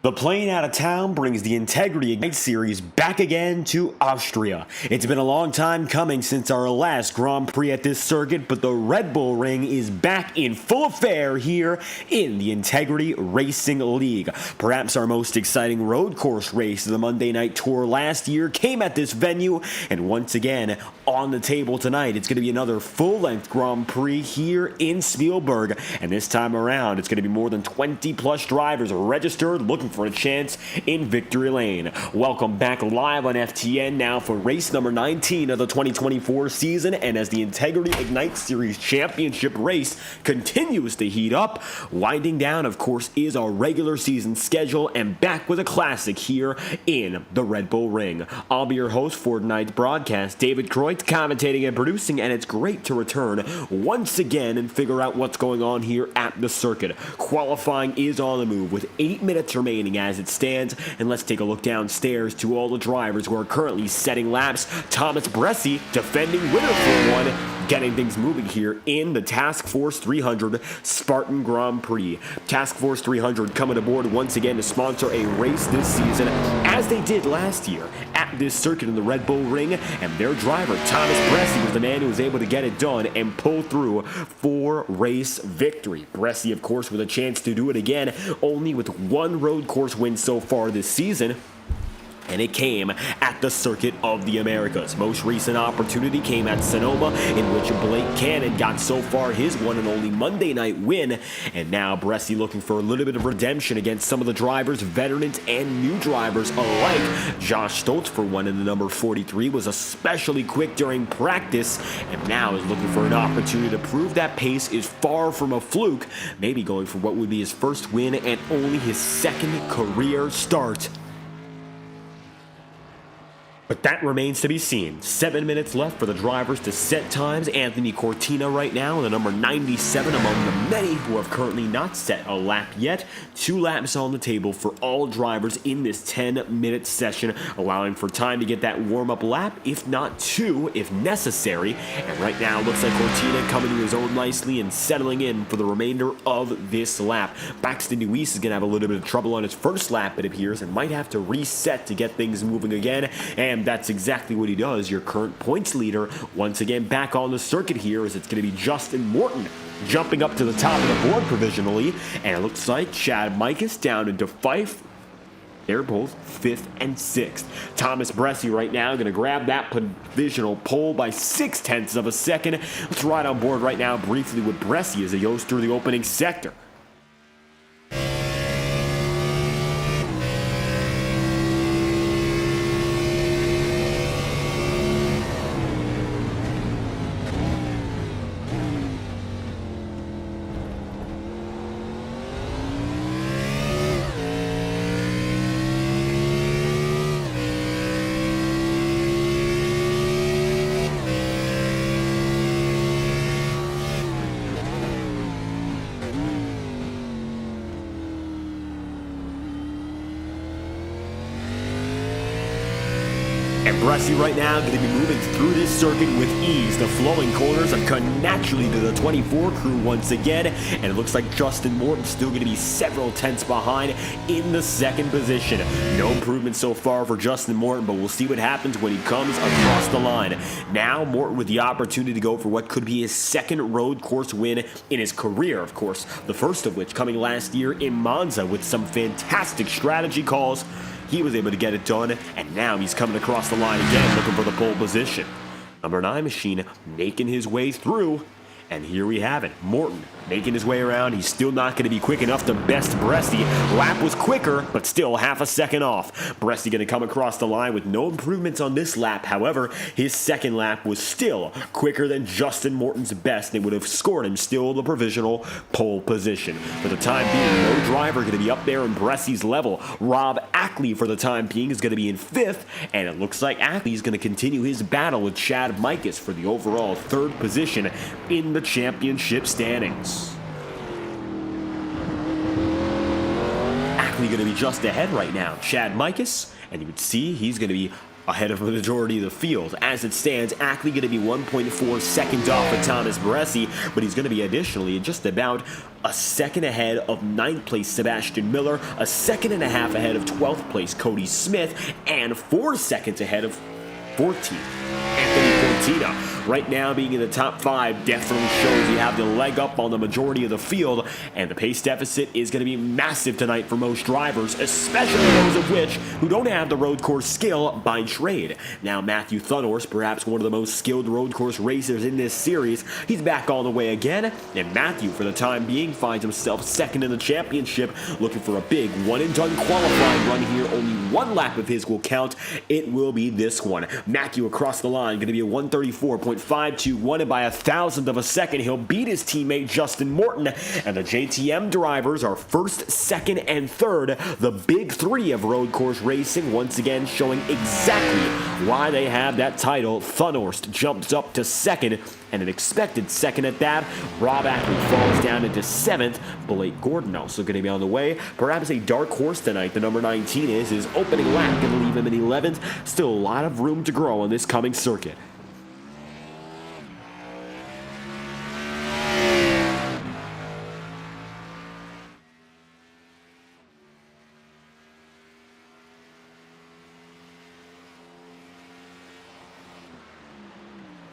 The plane out of town brings the Integrity Ignite Series back again to Austria. It's been a long time coming since our last Grand Prix at this circuit, but the Red Bull Ring is back in full affair here in the Integrity Racing League. Perhaps our most exciting road course race of the Monday Night Tour last year came at this venue, and once again on the table tonight, it's going to be another full-length Grand Prix here in Spielberg, and this time around, it's going to be more than 20 plus drivers registered looking for a chance in victory lane. Welcome back live on FTN now for race number 19 of the 2024 season, and as the Integrity Ignite Series Championship race continues to heat up, winding down, of course, is our regular season schedule, and back with a classic here in the Red Bull Ring. I'll be your host for tonight's broadcast, David Croit, commentating and producing, and it's great to return once again and figure out what's going on here at the circuit. Qualifying is on the move with 8 minutes remaining as it stands, and let's take a look downstairs to all the drivers who are currently setting laps. Thomas Bressi, defending winner for one, getting things moving here in the Task Force 300 Spartan Grand Prix. Task Force 300 coming aboard once again to sponsor a race this season, as they did last year at this circuit in the Red Bull Ring, and their driver, Thomas Bressi, was the man who was able to get it done and pull through for race victory. Bressi, of course, with a chance to do it again, only with one road course win so far this season, and it came at the Circuit of the Americas. Most recent opportunity came at Sonoma, in which Blake Cannon got so far his one and only Monday night win, and now Bressi looking for a little bit of redemption against some of the drivers, veterans and new drivers alike. Josh Stoltz, for one, in the number 43, was especially quick during practice, and now is looking for an opportunity to prove that pace is far from a fluke, maybe going for what would be his first win and only his second career start. But that remains to be seen. 7 minutes left for the drivers to set times. Anthony Cortina right now, the number 97 among the many who have currently not set a lap yet. 2 laps on the table for all drivers in this 10-minute session, allowing for time to get that warm-up lap, if not 2, if necessary. And right now, looks like Cortina coming to his own nicely and settling in for the remainder of this lap. Baxton Deweese is going to have a little bit of trouble on his first lap, it appears, and might have to reset to get things moving again. And that's exactly what he does. Your current points leader once again back on the circuit here, as it's going to be Justin Morton jumping up to the top of the board provisionally, and it looks like Chad Mikas down into Fife. They're both 5th and 6th. Thomas Bressi right now going to grab that provisional pole by 0.6 of a second. Let's ride on board right now briefly with Bressi as he goes through the opening sector. And Bressi right now going to be moving through this circuit with ease. The flowing corners are cut naturally to the 24 crew once again. And it looks like Justin Morton still going to be several tenths behind in the second position. No improvement so far for Justin Morton, but we'll see what happens when he comes across the line. Now Morton with the opportunity to go for what could be his second road course win in his career, of course. The first of which coming last year in Monza with some fantastic strategy calls. He was able to get it done, and now he's coming across the line again, looking for the pole position. Number 9 machine making his way through, and here we have it. Morton making his way around. He's still not going to be quick enough to best Bressi. Lap was quicker, but still half a second off. Bressi going to come across the line with no improvements on this lap. However, his second lap was still quicker than Justin Morton's best. They would have scored him still the provisional pole position. For the time being, no driver going to be up there in Bressi's level. Rob Ackley, for the time being, is going to be in 5th, and it looks like Ackley is going to continue his battle with Chad Mikas for the overall 3rd position in the championship standings. Ackley going to be just ahead right now. Chad Mikas, and you would see he's going to be ahead of the majority of the field. As it stands, Ackley going to be 1.4 seconds off of Thomas Baresi, but he's going to be additionally just about a second ahead of 9th place Sebastian Miller, a second and a half ahead of 12th place Cody Smith, and 4 seconds ahead of 14th Anthony Cortina. Right now, being in the top 5 definitely shows you have the leg up on the majority of the field, and the pace deficit is going to be massive tonight for most drivers, especially those of which who don't have the road course skill by trade. Now, Matthew Thunhorse, perhaps one of the most skilled road course racers in this series, he's back on the way again, and Matthew, for the time being, finds himself second in the championship, looking for a big one-and-done qualifying run here. Only one lap of his will count. It will be this one. Matthew across the line, going to be a 134.521, and by 1,000th of a second, he'll beat his teammate Justin Morton, and the JTM drivers are first, second, and third, the big 3 of road course racing, once again showing exactly why they have that title. Thunhorst jumps up to second, and an expected second at that. Rob Ackley falls down into 7th. Blake Gordon also going to be on the way. Perhaps a dark horse tonight. The number 19 is his opening lap, going to leave him in 11th. Still a lot of room to grow on this coming circuit.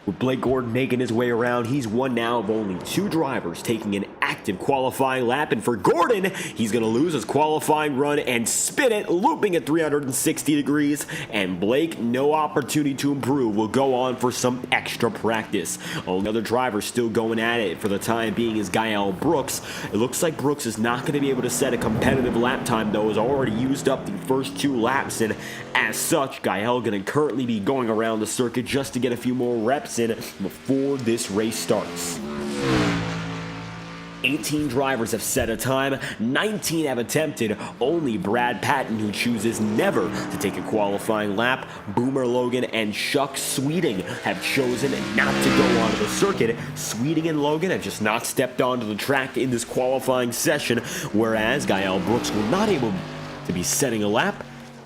With Blake Gordon making his way around, he's one now of only 2 drivers taking an active qualifying lap, and for Gordon, he's going to lose his qualifying run and spin it, looping at 360 degrees, and Blake, no opportunity to improve, will go on for some extra practice. Only other driver still going at it for the time being is Gael Brooks. It looks like Brooks is not going to be able to set a competitive lap time, though, has already used up the first 2 laps, and as such, Gael going to currently be going around the circuit just to get a few more reps in before this race starts. 18 drivers have set a time, 19 have attempted. Only Brad Patton, who chooses never to take a qualifying lap. Boomer Logan and Chuck Sweeting have chosen not to go onto the circuit. Sweeting and Logan have just not stepped onto the track in this qualifying session, whereas Gael Brooks will not able to be setting a lap.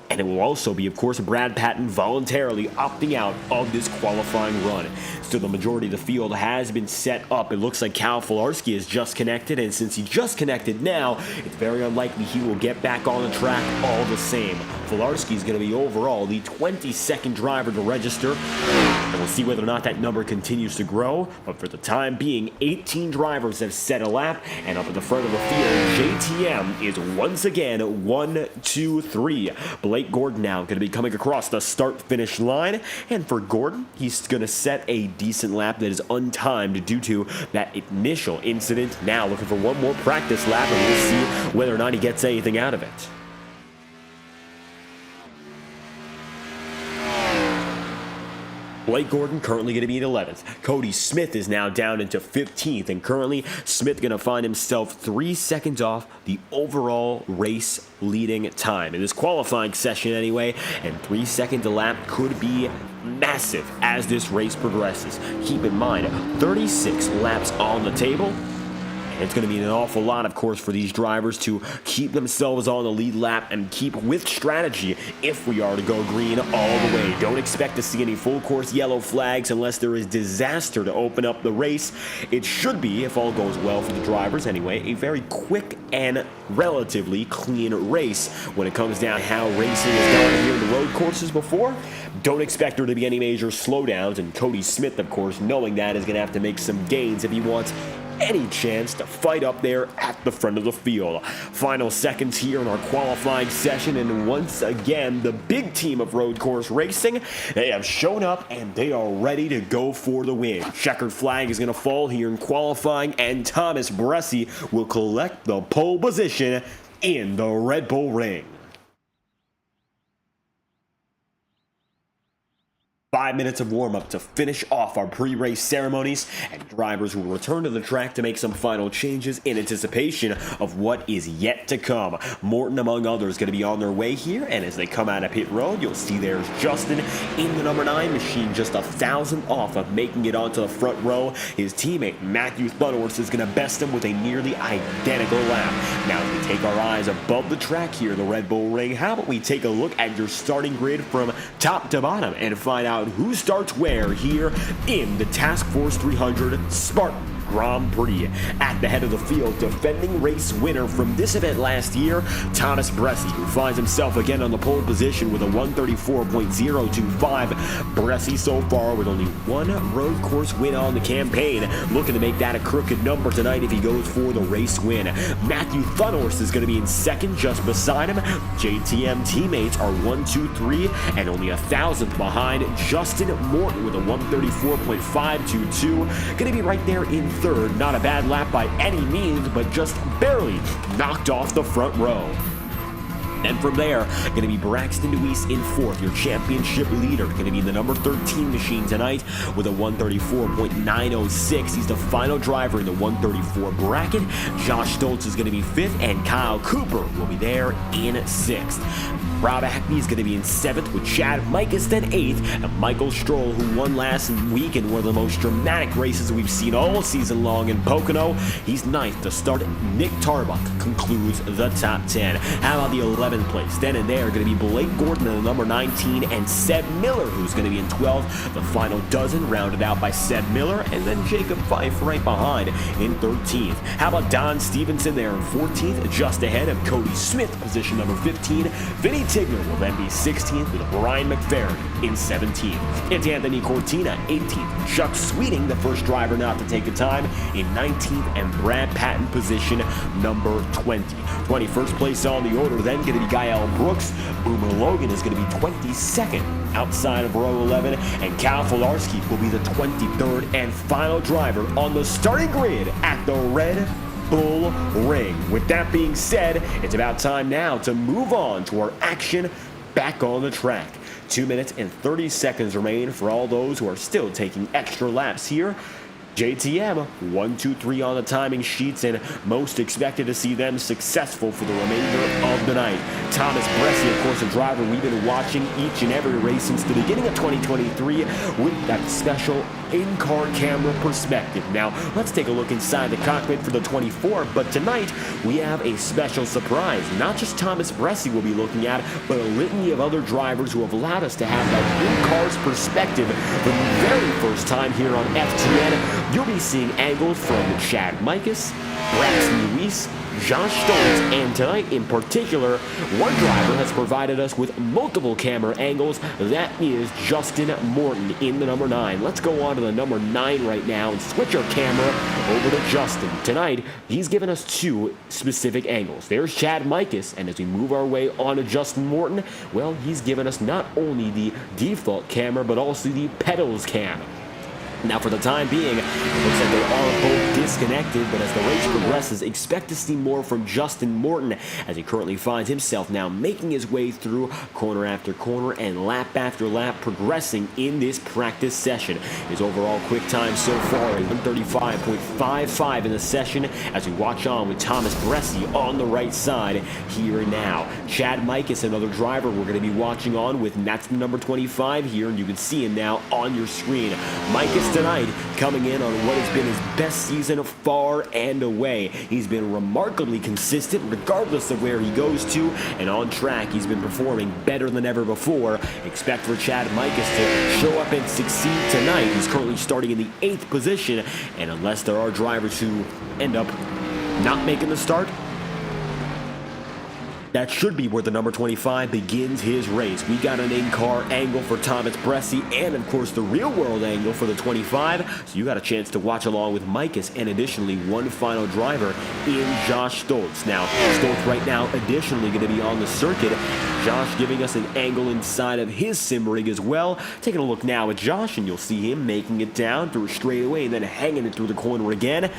And it will also be, of course, Brad Patton voluntarily opting out of this qualifying run. So the majority of the field has been set up. It looks like Cal Filarski is just connected, and since he just connected now, it's very unlikely he will get back on the track all the same. Filarski is going to be overall the 22nd driver to register, and we'll see whether or not that number continues to grow. But for the time being, 18 drivers have set a lap, and up at the front of the field, JTM is once again 1, 2, 3. Blake Gordon now going to be coming across the start-finish line, and for Gordon, he's going to set a decent lap that is untimed due to that initial incident. Now looking for one more practice lap, and we'll see whether or not he gets anything out of it. Blake Gordon currently going to be in 11th. Cody Smith is now down into 15th, and currently Smith going to find himself 3 seconds off the overall race leading time in this qualifying session anyway, and 3 seconds a lap could be massive as this race progresses. Keep in mind, 36 laps on the table. It's going to be an awful lot, of course, for these drivers to keep themselves on the lead lap and keep with strategy if we are to go green all the way. Don't expect to see any full course yellow flags unless there is disaster to open up the race. It should be, if all goes well for the drivers anyway, a very quick and relatively clean race when it comes down to how racing has gone here in the road courses before. Don't expect there to be any major slowdowns, and Cody Smith, of course, knowing that, is going to have to make some gains if he wants any chance to fight up there at the front of the field. Final seconds here in our qualifying session, and once again, the big team of road course racing, they have shown up and they are ready to go for the win. Checkered flag is going to fall here in qualifying, and Thomas Baresi will collect the pole position in the Red Bull Ring. 5 minutes of warm-up to finish off our pre-race ceremonies, and drivers will return to the track to make some final changes in anticipation of what is yet to come. Morton, among others, going to be on their way here, and as they come out of pit road, you'll see there's Justin in the number 9 machine, just 1,000 off of making it onto the front row. His teammate Matthew Thunhorse is going to best him with a nearly identical lap. Now, as we take our eyes above the track here in the Red Bull Ring, how about we take a look at your starting grid from top to bottom and find out who starts where here in the Task Force 300 Spartan Grand Prix. At the head of the field, defending race winner from this event last year, Thomas Bressi, who finds himself again on the pole position with a 134.025. Bressi so far with only one road course win on the campaign, looking to make that a crooked number tonight if he goes for the race win. Matthew Thunhorse is going to be in second just beside him. JTM teammates are 1, 2, 3, and only 1,000th behind Justin Morton with a 134.522. Going to be right there in third. Not a bad lap by any means, but just barely knocked off the front row. And from there, going to be Braxton Deweese in fourth, your championship leader. Going to be in the number 13 machine tonight with a 134.906. He's the final driver in the 134 bracket. Josh Stoltz is going to be fifth, and Kyle Cooper will be there in sixth. Rob Acme is going to be in 7th with Chad Mikas then 8th, and Michael Stroll, who won last week in one of the most dramatic races we've seen all season long in Pocono, he's 9th to start. Nick Tarbuck concludes the top 10. How about the 11th place? Then and there, going to be Blake Gordon in the number 19, and Seb Miller, who's going to be in 12th. The final dozen rounded out by Seb Miller, and then Jacob Fife right behind in 13th. How about Don Stevenson there in 14th, just ahead of Cody Smith, position number 15. Vinny Tigner will then be 16th with Brian McFerrin in 17th. It's Anthony Cortina, 18th. Chuck Sweeting, the first driver not to take the time, in 19th, and Brad Patton, position number 20. 21st place on the order, then going to be Gael Brooks. Boomer Logan is going to be 22nd outside of row 11, and Cal Filarski will be the 23rd and final driver on the starting grid at the Red Bull Ring. With that being said, it's about time now to move on to our action back on the track. 2 minutes and 30 seconds remain for all those who are still taking extra laps here. JTM, 1, 2, 3 on the timing sheets, and most expected to see them successful for the remainder of the night. Thomas Bressi, of course, a driver we've been watching each and every race since the beginning of 2023 with that special in-car camera perspective. Now, let's take a look inside the cockpit for the 24, but tonight we have a special surprise. Not just Thomas Bressi we'll be looking at, but a litany of other drivers who have allowed us to have that in-cars perspective for the very first time here on FTN. You'll be seeing angles from Chad Mikas, Braxton Deweese, Josh Stoltz, and tonight in particular, one driver has provided us with multiple camera angles. That is Justin Morton in the number 9. Let's go on to the number 9 right now and switch our camera over to Justin. Tonight, he's given us 2 specific angles. There's Chad Mikas, and as we move our way on to Justin Morton, well, he's given us not only the default camera, but also the pedals cam. Now, for the time being, it looks like they are both disconnected, but as the race progresses, expect to see more from Justin Morton as he currently finds himself now making his way through corner after corner and lap after lap, progressing in this practice session. His overall quick time so far, a 135.55 in the session, as we watch on with Thomas Bressi on the right side here and now. Chad Mikas, another driver we're going to be watching on with, and that's the number 25 here, and you can see him now on your screen. Mikas tonight coming in on what has been his best season far and away. He's been remarkably consistent regardless of where he goes to, and on track he's been performing better than ever before. Expect for Chad Mikas to show up and succeed tonight. He's currently starting in the 8th position, and unless there are drivers who end up not making the start, that should be where the number 25 begins his race. We got an in-car angle for Thomas Bressi and, of course, the real-world angle for the 25, so you got a chance to watch along with Mikas, and additionally, one final driver in Josh Stoltz. Now, Stoltz right now additionally going to be on the circuit. Josh giving us an angle inside of his sim rig as well. Taking a look now at Josh, and you'll see him making it down through a straightaway and then hanging it through the corner again.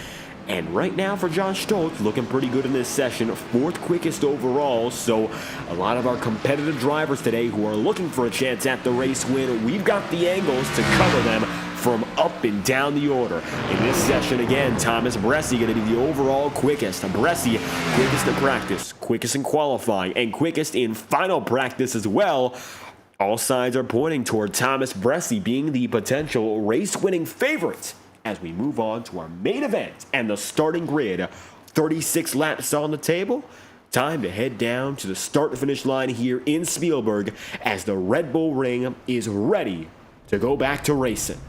And right now for Josh Stoltz, looking pretty good in this session, 4th quickest overall. So a lot of our competitive drivers today who are looking for a chance at the race win, we've got the angles to cover them from up and down the order. In this session again, Thomas Bressi going to be the overall quickest. Bressi, quickest in practice, quickest in qualifying, and quickest in final practice as well. All signs are pointing toward Thomas Bressi being the potential race-winning favorite as we move on to our main event and the starting grid. 36 laps on the table. Time to head down to the start-finish line here in Spielberg as the Red Bull Ring is ready to go back to racing.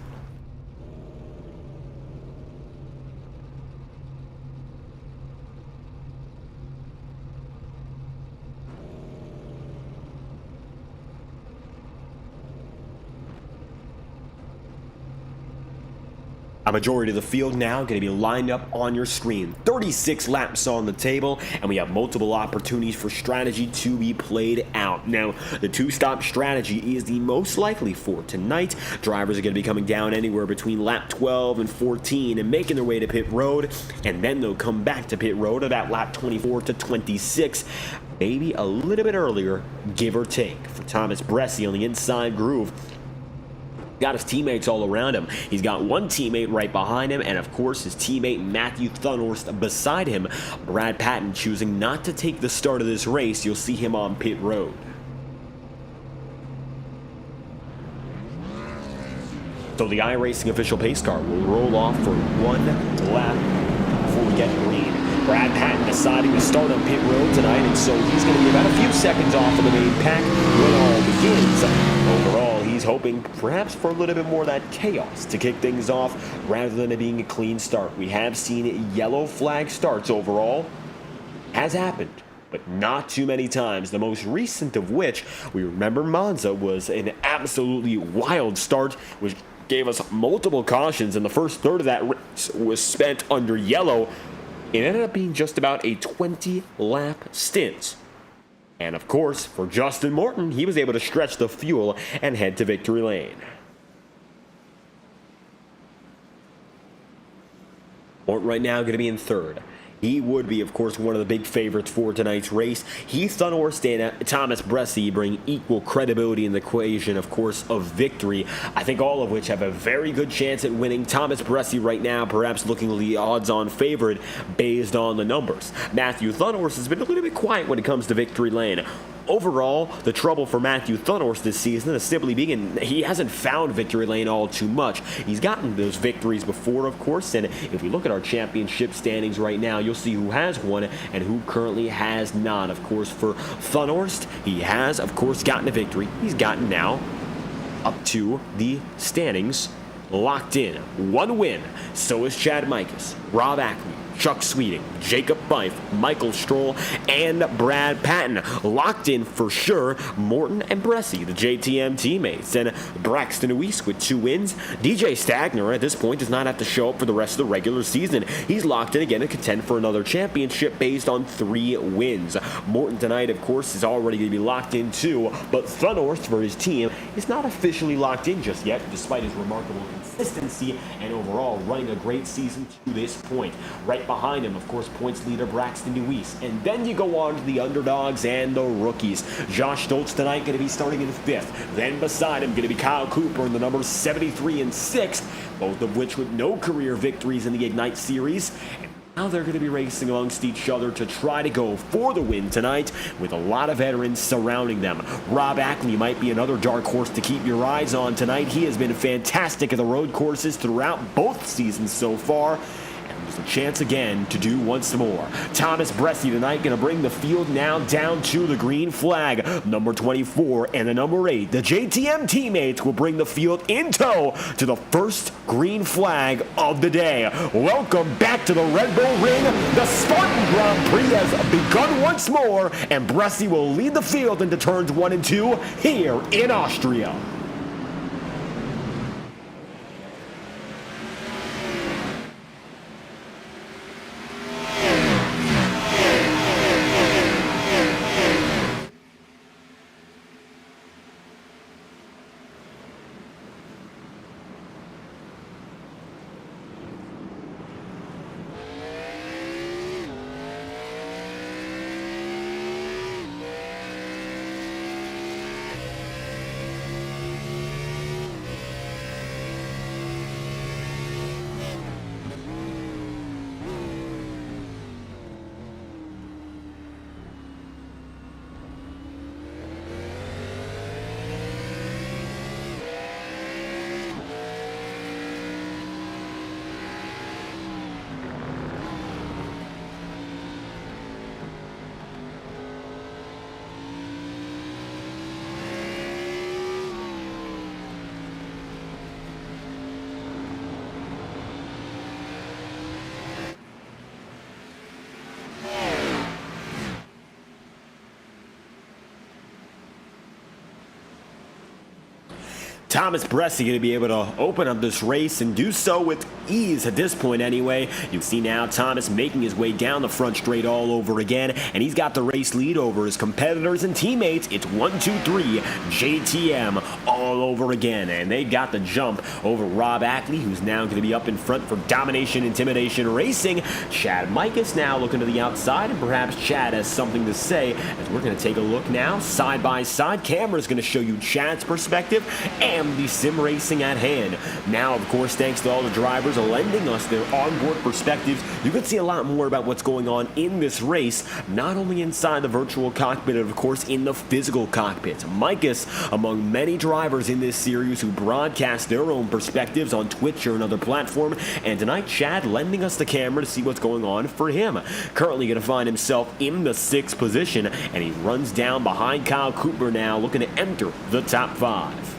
A majority of the field now going to be lined up on your screen. 36 laps on the table, and we have multiple opportunities for strategy to be played out. Now, the two-stop strategy is the most likely for tonight. Drivers are going to be coming down anywhere between lap 12 and 14 and making their way to pit road, and then they'll come back to pit road about lap 24 to 26. Maybe a little bit earlier, give or take. For Thomas Bressi on the inside groove, got his teammates all around him. He's got one teammate right behind him, and of course his teammate Matthew Thunhorst beside him. Brad Patton choosing not to take the start of this race. You'll see him on pit road. So the iRacing official pace car will roll off for one lap before we get green. Brad Patton deciding to start on pit road tonight, and so he's going to be about a few seconds off of the main pack when all begins. Overall, he's hoping perhaps for a little bit more of that chaos to kick things off rather than it being a clean start. We have seen yellow flag starts overall. Has happened, but not too many times. The most recent of which, we remember Monza, was an absolutely wild start, which gave us multiple cautions, and the first third of that race was spent under yellow. It ended up being just about a 20-lap stint. And of course, for Justin Morton, he was able to stretch the fuel and head to victory lane. Morton right now going to be in third. He would be, of course, one of the big favorites for tonight's race. Heath Thunhorst and Thomas Bressi bring equal credibility in the equation, of course, of victory. I think all of which have a very good chance at winning. Thomas Bressi right now perhaps looking the odds-on favorite based on the numbers. Matthew Thunhorst has been a little bit quiet when it comes to victory lane. Overall, the trouble for Matthew Thunhorst this season is simply being he hasn't found victory lane all too much. He's gotten those victories before, of course, and if we look at our championship standings right now, you'll see who has won and who currently has not. Of course, for Thunhorst, he has, of course, gotten a victory. He's gotten now up to the standings locked in. One win. So is Chad Mikas, Rob Ackley, Chuck Sweeting, Jacob Fife, Michael Stroll, and Brad Patton. Locked in for sure, Morton and Bressi, the JTM teammates. And Braxton Weiss with 2 wins. DJ Stagner at this point does not have to show up for the rest of the regular season. He's locked in again to contend for another championship based on 3 wins. Morton tonight, of course, is already going to be locked in too, but Thunhorst for his team is not officially locked in just yet, despite his remarkable consistency and overall running a great season to this point. Right behind him, of course, points leader Braxton Weiss. And then you go on to the underdogs and the rookies. Josh Stoltz tonight going to be starting in 5th. Then beside him going to be Kyle Cooper in the numbers 73 and 6th, both of which with no career victories in the Ignite Series. Now they're going to be racing amongst each other to try to go for the win tonight with a lot of veterans surrounding them. Rob Ackley might be another dark horse to keep your eyes on tonight. He has been fantastic at the road courses throughout both seasons so far. A chance again to do once more. Thomas Bressi tonight going to bring the field now down to the green flag. Number 24 and the number 8. The JTM teammates will bring the field in tow to the first green flag of the day. Welcome back to the Red Bull Ring. The Spartan Grand Prix has begun once more, and Bressi will lead the field into turns 1 and 2 here in Austria. Thomas Bresci going to be able to open up this race and do so with ease at this point anyway. You can see now Thomas making his way down the front straight all over again, and he's got the race lead over his competitors and teammates. It's 1, 2, 3, JTM all over again, and they got the jump over Rob Ackley, who's now going to be up in front for Domination Intimidation Racing. Chad Mikas now looking to the outside, and perhaps Chad has something to say as we're going to take a look now side by side. Camera's going to show you Chad's perspective and the sim racing at hand. Now, of course, thanks to all the drivers lending us their onboard perspectives, you can see a lot more about what's going on in this race, not only inside the virtual cockpit, but of course in the physical cockpit. Mikas, among many drivers in this series who broadcast their own perspectives on Twitch or another platform, and tonight Chad lending us the camera to see what's going on for him. Currently going to find himself in the 6th position, and he runs down behind Kyle Cooper now, looking to enter the top 5.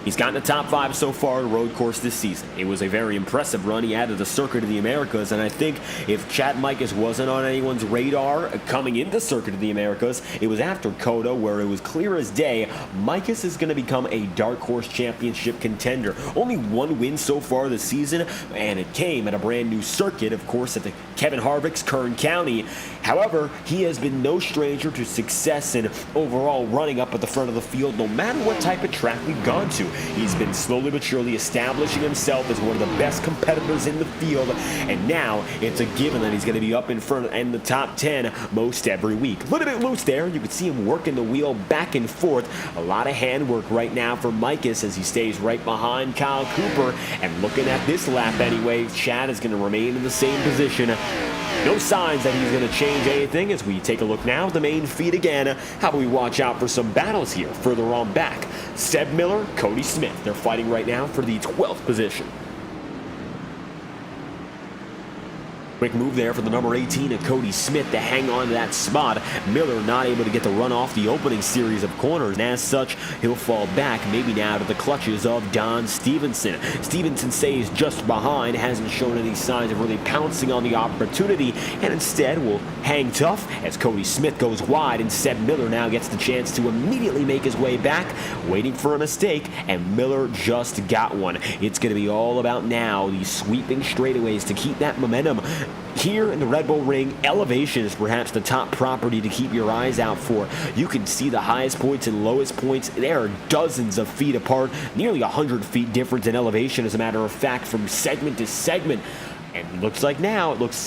He's gotten the top 5 so far on the road course this season. It was a very impressive run. He added the Circuit of the Americas, and I think if Chad Mikas wasn't on anyone's radar coming into Circuit of the Americas, it was after COTA, where it was clear as day Mikas is going to become a dark horse championship contender. Only 1 win so far this season, and it came at a brand new circuit, of course, at the Kevin Harvick's Kern County. However, he has been no stranger to success and overall running up at the front of the field, no matter what type of track we've gone to. He's been slowly but surely establishing himself as one of the best competitors in the field, and now it's a given that he's going to be up in front and the top 10 most every week. A little bit loose there. You can see him working the wheel back and forth. A lot of handwork right now for Mikas as he stays right behind Kyle Cooper, and looking at this lap anyway, Chad is going to remain in the same position. No signs that he's going to change anything as we take a look now at the main feed again. How about we watch out for some battles here further on back. Seb Miller, Cody Smith. They're fighting right now for the 12th position. Quick move there for the number 18 of Cody Smith to hang on to that spot. Miller not able to get the run off the opening series of corners, and as such, he'll fall back maybe now to the clutches of Don Stevenson. Stevenson stays just behind, hasn't shown any signs of really pouncing on the opportunity, and instead will hang tough as Cody Smith goes wide, and Seb Miller now gets the chance to immediately make his way back, waiting for a mistake, and Miller just got one. It's going to be all about now these sweeping straightaways to keep that momentum. Here in the Red Bull Ring, elevation is perhaps the top property to keep your eyes out for. You can see the highest points and lowest points. They are dozens of feet apart, nearly 100 feet difference in elevation, as a matter of fact, from segment to segment. And it looks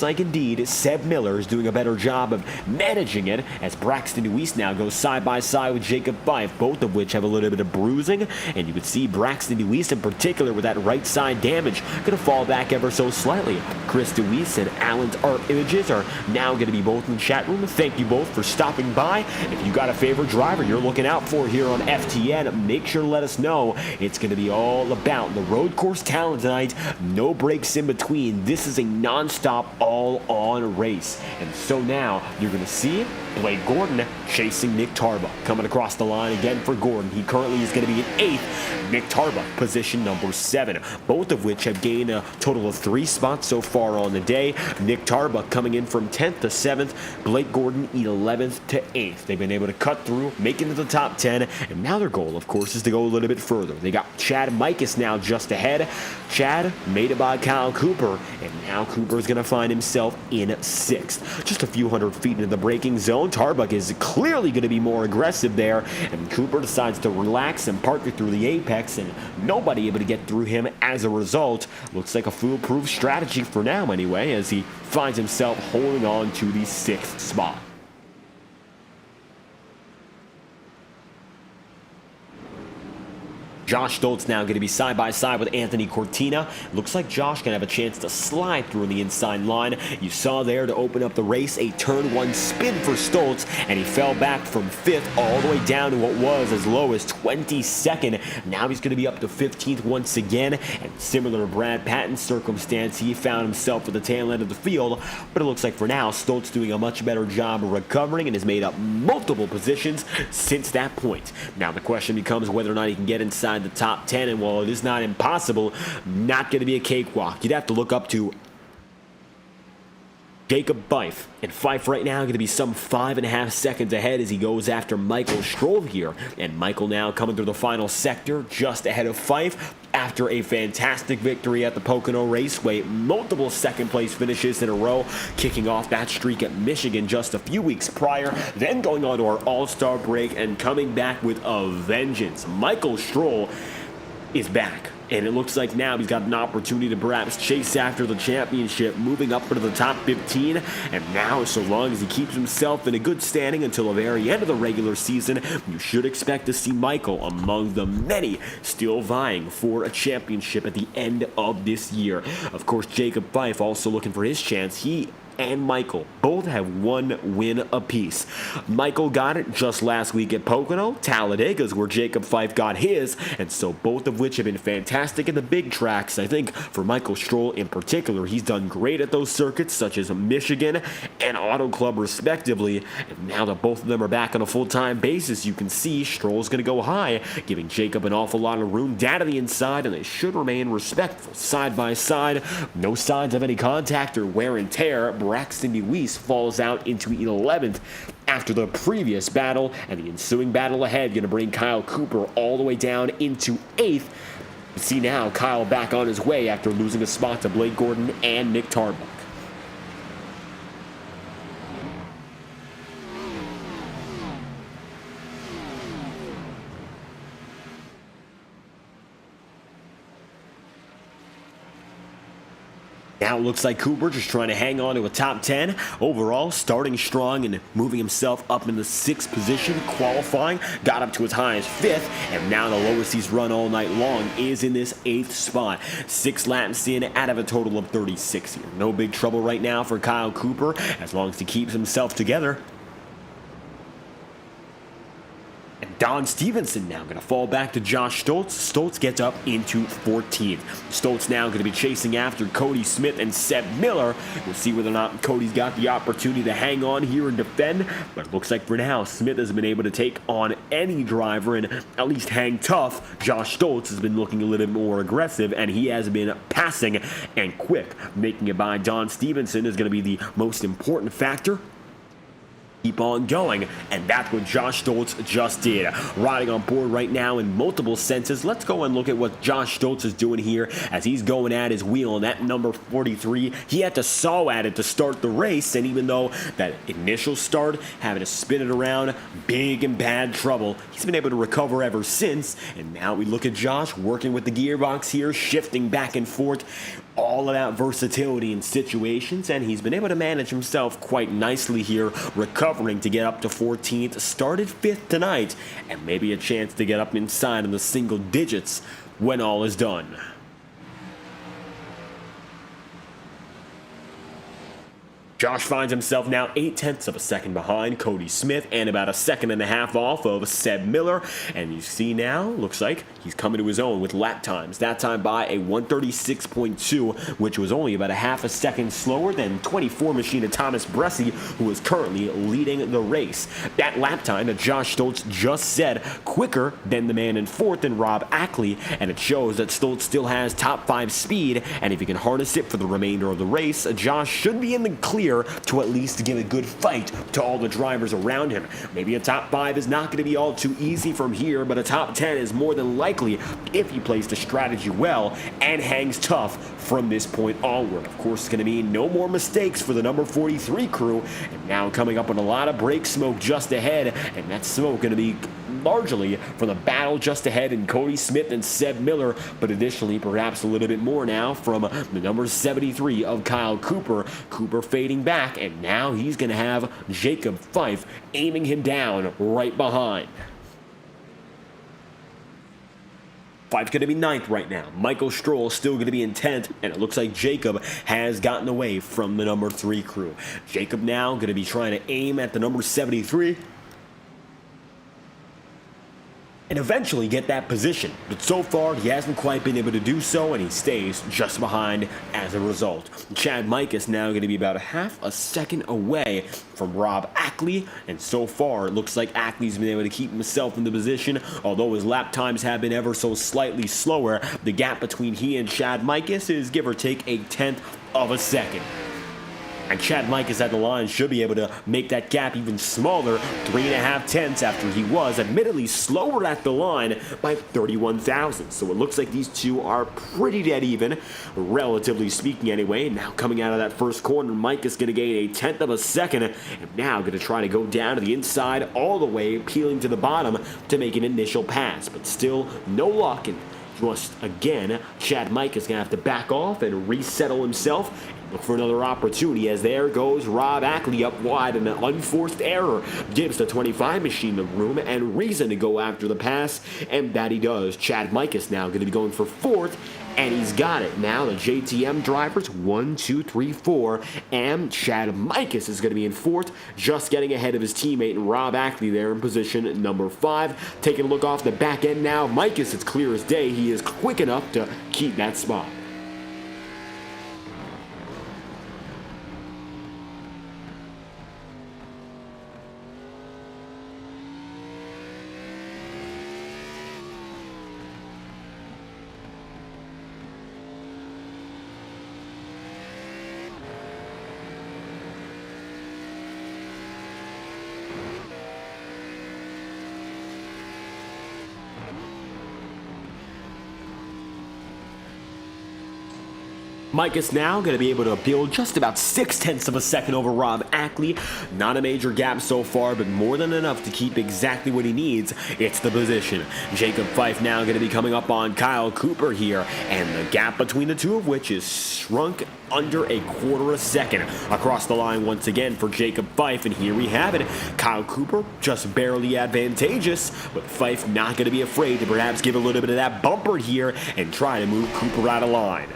like indeed Seb Miller is doing a better job of managing it as Braxton Deweese now goes side by side with Jacob Fife, both of which have a little bit of bruising. And you can see Braxton Deweese in particular with that right side damage going to fall back ever so slightly. Chris Deweese and Alan's Art Images are now going to be both in the chat room. Thank you both for stopping by. If you got a favorite driver you're looking out for here on FTN, make sure to let us know. It's going to be all about the road course talent tonight. No breaks in between. This is a non-stop, all-on race. And so now you're going to see Blake Gordon chasing Nick Tarba. Coming across the line again for Gordon. He currently is going to be in 8th. Nick Tarba, position number 7. Both of which have gained a total of 3 spots so far on the day. Nick Tarba coming in from 10th to 7th. Blake Gordon 11th to 8th. They've been able to cut through, make it to the top 10. And now their goal, of course, is to go a little bit further. They got Chad Mikas now just ahead. Chad made it by Kyle Cooper. And now Cooper is going to find himself in 6th. Just a few hundred feet into the braking zone. Tarbuck is clearly going to be more aggressive there, and Cooper decides to relax and park it through the apex, and nobody able to get through him as a result. Looks like a foolproof strategy for now anyway, as he finds himself holding on to the 6th spot. Josh Stoltz now going to be side by side with Anthony Cortina. Looks like Josh can have a chance to slide through the inside line. You saw there to open up the race a turn 1 spin for Stoltz, and he fell back from 5th all the way down to what was as low as 22nd. Now he's going to be up to 15th once again, and similar to Brad Patton's circumstance, he found himself at the tail end of the field. But it looks like for now, Stoltz doing a much better job of recovering and has made up multiple positions since that point. Now the question becomes whether or not he can get inside the top 10, and while it is not impossible, not going to be a cakewalk. You'd have to look up to Jacob Fife. And Fife right now going to be some 5.5 seconds ahead as he goes after Michael Stroll here. And Michael now coming through the final sector just ahead of Fife after a fantastic victory at the Pocono Raceway. Multiple second place finishes in a row, kicking off that streak at Michigan just a few weeks prior. Then going on to our All-Star break and coming back with a vengeance. Michael Stroll is back. And it looks like now he's got an opportunity to perhaps chase after the championship, moving up into the top 15. And now, so long as he keeps himself in a good standing until the very end of the regular season, you should expect to see Michael among the many still vying for a championship at the end of this year. Of course, Jacob Fife also looking for his chance. He and Michael both have one win apiece. Michael got it just last week at Pocono. Talladega is where Jacob Fife got his, and so both of which have been fantastic in the big tracks. I think for Michael Stroll in particular, he's done great at those circuits such as Michigan and Auto Club respectively. And now that both of them are back on a full-time basis, you can see Stroll's going to go high, giving Jacob an awful lot of room down to the inside, and they should remain respectful side by side. No signs of any contact or wear and tear. Braxton DeWeese falls out into 11th after the previous battle, and the ensuing battle ahead going to bring Kyle Cooper all the way down into 8th. See now Kyle back on his way after losing a spot to Blake Gordon and Nick Tarbuck. Now it looks like Cooper just trying to hang on to a top 10. Overall, starting strong and moving himself up in the 6th position, qualifying, got up to as high as 5th, and now the lowest he's run all night long is in this 8th spot. 6 laps in out of a total of 36 here. No big trouble right now for Kyle Cooper as long as he keeps himself together. Don Stevenson now going to fall back to Josh Stoltz. Stoltz gets up into 14th. Stoltz now going to be chasing after Cody Smith and Seb Miller. We'll see whether or not Cody's got the opportunity to hang on here and defend. But it looks like for now, Smith has been able to take on any driver and at least hang tough. Josh Stoltz has been looking a little bit more aggressive, and he has been passing and quick. Making it by Don Stevenson is going to be the most important factor. Keep on going, and that's what Josh Stoltz just did. Riding on board right now in multiple senses. Let's go and look at what Josh Stoltz is doing here as he's going at his wheel on that number 43. He had to saw at it to start the race, and even though that initial start, having to spin it around, big and bad trouble, he's been able to recover ever since. And now we look at Josh working with the gearbox here, shifting back and forth. All of that versatility in situations, and he's been able to manage himself quite nicely here, recovering to get up to 14th, started 5th tonight, and maybe a chance to get up inside in the single digits when all is done. Josh finds himself now 0.8 of a second behind Cody Smith and about 1.5 seconds off of Seb Miller. And you see now, looks like he's coming to his own with lap times. That time by a 1:36.2, which was only about 0.5 seconds slower than 24 machine of Thomas Bressi, who is currently leading the race. That lap time that Josh Stoltz just said, quicker than the man in 4th and Rob Ackley, and it shows that Stoltz still has top 5 speed, and if he can harness it for the remainder of the race, Josh should be in the clear to at least give a good fight to all the drivers around him. Maybe a top 5 is not going to be all too easy from here, but a top 10 is more than likely if he plays the strategy well and hangs tough from this point onward. Of course, it's going to be no more mistakes for the number 43 crew, and now coming up on a lot of brake smoke just ahead, and that smoke going to be largely from the battle just ahead in Cody Smith and Seb Miller, but additionally perhaps a little bit more now from the number 73 of Kyle Cooper. Cooper fading back, and now he's going to have Jacob Fife aiming him down right behind. Fife's going to be 9th right now. Michael Stroll still going to be in 10th, and it looks like Jacob has gotten away from the number 3 crew. Jacob now going to be trying to aim at the number 73 and eventually get that position. But so far, he hasn't quite been able to do so, and he stays just behind as a result. Chad Mike is now going to be about 0.5 seconds away from Rob Ackley, and so far, it looks like Ackley's been able to keep himself in the position. Although his lap times have been ever so slightly slower, the gap between he and Chad Mikas is give or take 0.1 of a second. And Chad Mikas at the line should be able to make that gap even smaller, 3.5 tenths after he was admittedly slower at the line by 31 thousandths. So it looks like these two are pretty dead even, relatively speaking anyway. Now coming out of that first corner, Mikas going to gain a tenth of a second, and now going to try to go down to the inside all the way, peeling to the bottom to make an initial pass. But still no luck, and just again, Chad Mikas is going to have to back off and resettle himself. Look for another opportunity as there goes Rob Ackley up wide, and an unforced error gives the 25 machine the room and reason to go after the pass, and that he does. Chad Mikas now going to be going for fourth, and he's got it. Now the JTM drivers, 1, 2, 3, 4, and Chad Mikas is going to be in fourth, just getting ahead of his teammate and Rob Ackley there in position number 5. Taking a look off the back end now, Mikas, it's clear as day, he is quick enough to keep that spot. Mikas now going to be able to build just about 6 tenths of a second over Rob Ackley. Not a major gap so far, but more than enough to keep exactly what he needs. It's the position. Jacob Fife now going to be coming up on Kyle Cooper here, and the gap between the two of which is shrunk under a quarter a second. Across the line once again for Jacob Fife, and here we have it. Kyle Cooper just barely advantageous, but Fife not going to be afraid to perhaps give a little bit of that bumper here and try to move Cooper out of line.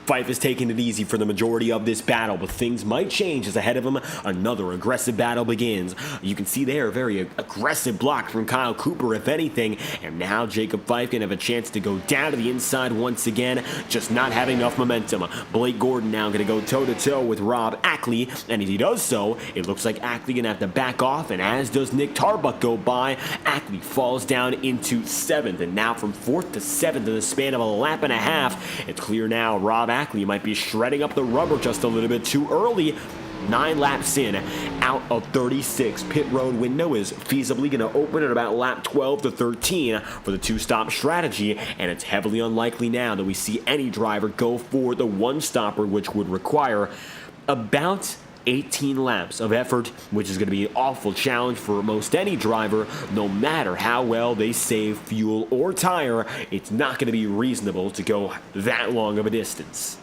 Fife is taking it easy for the majority of this battle, but things might change as ahead of him another aggressive battle begins. You can see there a very aggressive block from Kyle Cooper, if anything, and now Jacob Fife can have a chance to go down to the inside once again, just not having enough momentum. Blake Gordon now going to go toe-to-toe with Rob Ackley, and as he does so, it looks like Ackley going to have to back off, and as does Nick Tarbuck go by, Ackley falls down into 7th, and now from 4th to 7th in the span of a lap and a half, it's clear now Rob Ackley might be shredding up the rubber just a little bit too early. 9 laps in, out of 36. Pit road window is feasibly going to open at about lap 12 to 13 for the 2-stop strategy, and it's heavily unlikely now that we see any driver go for the 1-stopper, which would require about 18 laps of effort, which is going to be an awful challenge for most any driver. No matter how well they save fuel or tire, it's not going to be reasonable to go that long of a distance.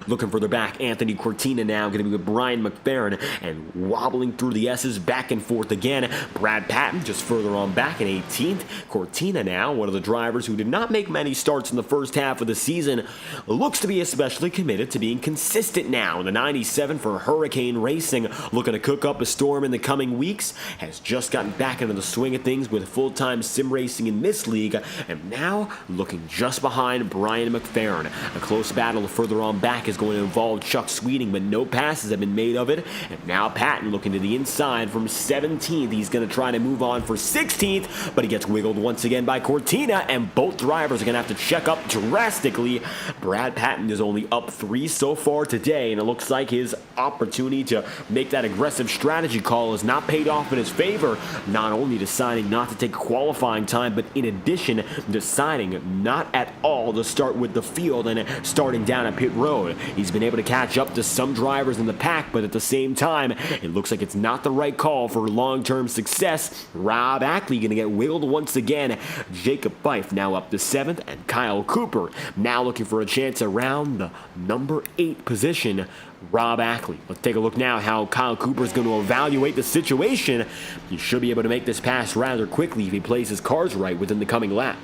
Looking further back, Anthony Cortina now going to be with Brian McFerrin, and wobbling through the S's back and forth again. Brad Patton just further on back in 18th. Cortina now, one of the drivers who did not make many starts in the first half of the season, looks to be especially committed to being consistent now. The 97 for Hurricane Racing, looking to cook up a storm in the coming weeks, has just gotten back into the swing of things with full-time sim racing in this league, and now looking just behind Brian McFerrin. A close battle further on back is going to involve Chuck Sweeting, but no passes have been made of it. And now Patton looking to the inside from 17th. He's going to try to move on for 16th, but he gets wiggled once again by Cortina, and both drivers are going to have to check up drastically. Brad Patton is only up 3 so far today, and it looks like his opportunity to make that aggressive strategy call has not paid off in his favor, not only deciding not to take qualifying time, but in addition deciding not at all to start with the field and starting down at pit road. He's been able to catch up to some drivers in the pack, but at the same time, it looks like it's not the right call for long-term success. Rob Ackley going to get wiggled once again. Jacob Fife now up to 7th, and Kyle Cooper now looking for a chance around the number 8 position. Rob Ackley. Let's take a look now how Kyle Cooper is going to evaluate the situation. He should be able to make this pass rather quickly if he plays his cards right within the coming lap.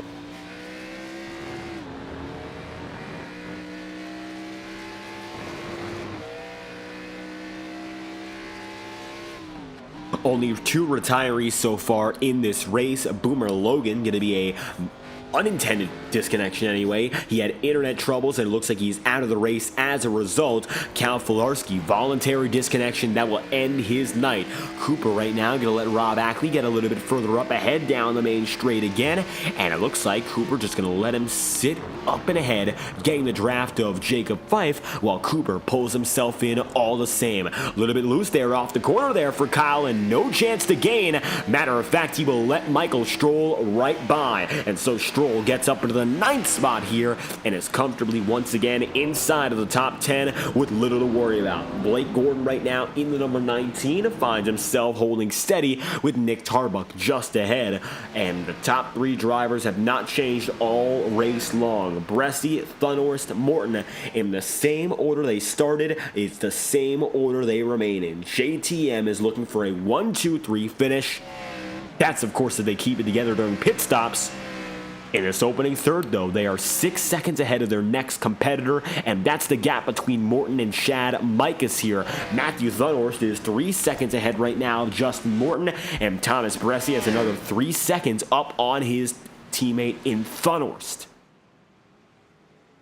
Only 2 retirees so far in this race. Boomer Logan going to be a unintended disconnection anyway. He had internet troubles and it looks like he's out of the race as a result. Cal Filarski, voluntary disconnection that will end his night. Cooper right now going to let Rob Ackley get a little bit further up ahead down the main straight again, and it looks like Cooper just going to let him sit up and ahead, getting the draft of Jacob Fife, while Cooper pulls himself in all the same. A little bit loose there off the corner there for Kyle, and no chance to gain. Matter of fact, he will let Michael Stroll right by, and so Stroll gets up into the 9th spot here and is comfortably once again inside of the top 10 with little to worry about. Blake Gordon right now in the number 19 finds himself holding steady with Nick Tarbuck just ahead, and the top 3 drivers have not changed all race long. Bressie, Thunhorst, Morton in the same order they started. It's the same order they remain in. JTM is looking for a 1-2-3 finish. That's of course if they keep it together during pit stops. In this opening third, though, they are 6 seconds ahead of their next competitor, and that's the gap between Morton and Chad Mikas here. Matthew Thunhorst is 3 seconds ahead right now of Justin Morton, and Thomas Bressie has another 3 seconds up on his teammate in Thunhorst.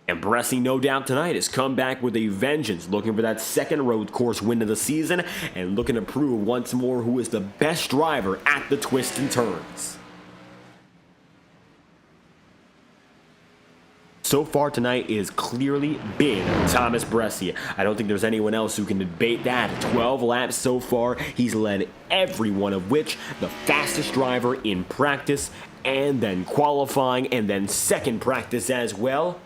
And Bressie, no doubt tonight, has come back with a vengeance, looking for that second road course win of the season, and looking to prove once more who is the best driver at the twists and turns. So far tonight is clearly been Thomas Bressie. I don't think there's anyone else who can debate that. 12 laps so far. He's led every one of which, the fastest driver in practice, and then qualifying, and then second practice as well.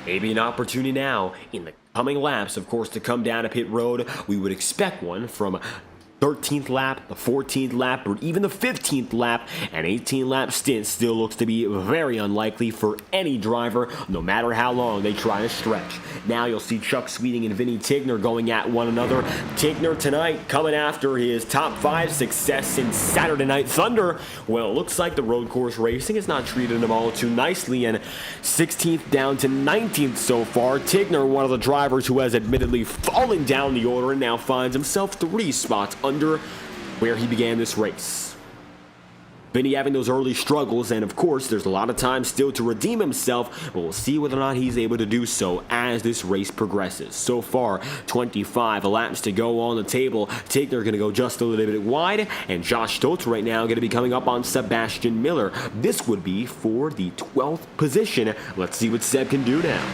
Maybe an opportunity now in the coming laps, of course, to come down to pit road. We would expect one from 13th lap, the 14th lap, or even the 15th lap. An 18-lap stint still looks to be very unlikely for any driver, no matter how long they try to stretch. Now you'll see Chuck Sweeting and Vinny Tigner going at one another. Tigner tonight coming after his top 5 success in Saturday Night Thunder. Well, it looks like the road course racing has not treated him all too nicely, and 16th down to 19th so far. Tigner, one of the drivers who has admittedly fallen down the order and now finds himself 3 spots under where he began this race. Vinny having those early struggles, and of course there's a lot of time still to redeem himself, but we'll see whether or not he's able to do so as this race progresses. So far, 25 laps to go on the table. Tigner going to go just a little bit wide, and Josh Stoltz right now going to be coming up on Sebastian Miller. This would be for the 12th position. Let's see what Seb can do now.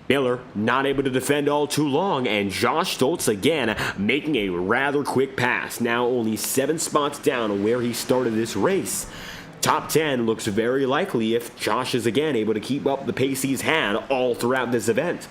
Miller not able to defend all too long, and Josh Stoltz again making a rather quick pass. Now only 7 spots down where he started this race. Top 10 looks very likely if Josh is again able to keep up the pace he's had all throughout this event.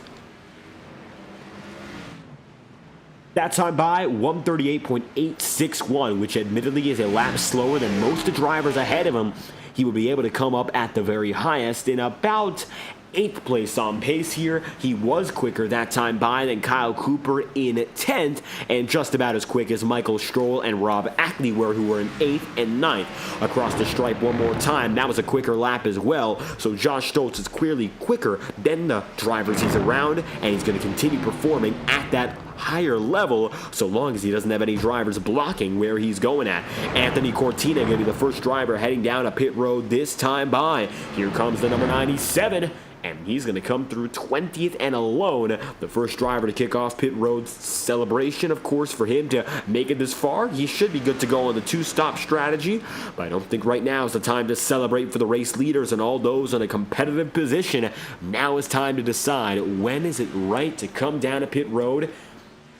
That time by 138.861, which admittedly is a lap slower than most of the drivers ahead of him. He will be able to come up at the very highest in about 8th place on pace here. He was quicker that time by than Kyle Cooper in 10th, and just about as quick as Michael Stroll and Rob Ackley were, who were in 8th and 9th. Across the stripe one more time, that was a quicker lap as well, so Josh Stoltz is clearly quicker than the drivers he's around, and he's going to continue performing at that higher level so long as he doesn't have any drivers blocking where he's going at. Anthony Cortina going to be the first driver heading down a pit road this time by. Here comes the number 97. And he's going to come through 20th and alone. The first driver to kick off pit road's celebration, of course, for him to make it this far. He should be good to go on the 2-stop strategy, but I don't think right now is the time to celebrate for the race leaders and all those in a competitive position. Now is time to decide when is it right to come down a pit road,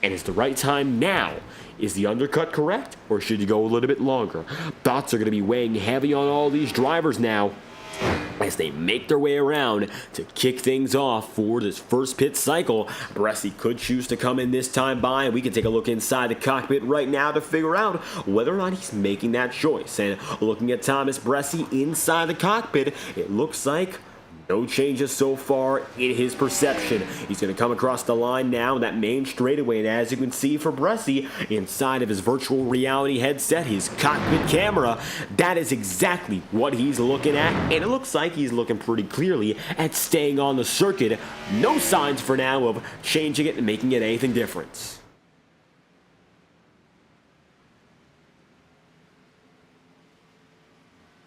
and is the right time now? Is the undercut correct, or should you go a little bit longer? Thoughts are going to be weighing heavy on all these drivers now as they make their way around to kick things off for this first pit cycle. Bressie could choose to come in this time by, and we can take a look inside the cockpit right now to figure out whether or not he's making that choice. And looking at Thomas Bressie inside the cockpit, it looks like no changes so far in his perception. He's going to come across the line now in that main straightaway, and as you can see for Bressie, inside of his virtual reality headset, his cockpit camera, that is exactly what he's looking at, and it looks like he's looking pretty clearly at staying on the circuit. No signs for now of changing it and making it anything different.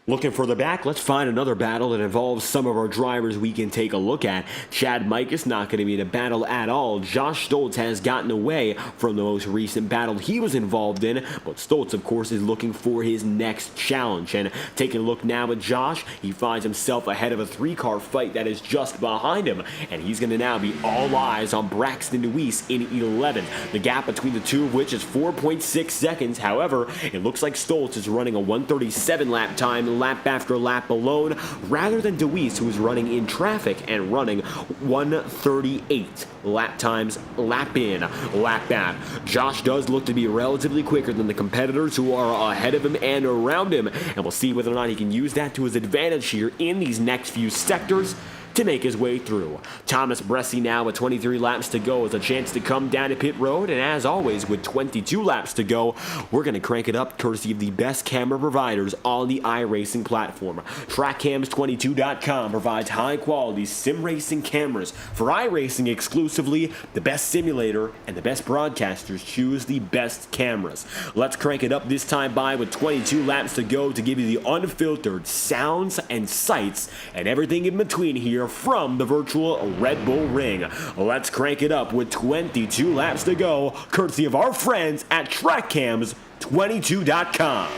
Looking further back, let's find another battle that involves some of our drivers we can take a look at. Chad Mikus not going to be in a battle at all. Josh Stoltz has gotten away from the most recent battle he was involved in, but Stoltz, of course, is looking for his next challenge. And taking a look now at Josh, he finds himself ahead of a three-car fight that is just behind him, and he's going to now be all eyes on Braxton Deweese in 11th. The gap between the two of which is 4.6 seconds. However, it looks like Stoltz is running a 1:37 lap time, lap after lap alone, rather than Deweese, who is running in traffic and running 1:38 lap times, lap in, lap out. Josh does look to be relatively quicker than the competitors who are ahead of him and around him, and we'll see whether or not he can use that to his advantage here in these next few sectors to make his way through. Thomas Bressi now with 23 laps to go has a chance to come down to pit road, and as always with 22 laps to go, we're going to crank it up courtesy of the best camera providers on the iRacing platform. TrackCams22.com provides high quality sim racing cameras. For iRacing exclusively, the best simulator and the best broadcasters choose the best cameras. Let's crank it up this time by with 22 laps to go to give you the unfiltered sounds and sights and everything in between here from the virtual Red Bull Ring. Let's crank it up with 22 laps to go, courtesy of our friends at TrackCams22.com.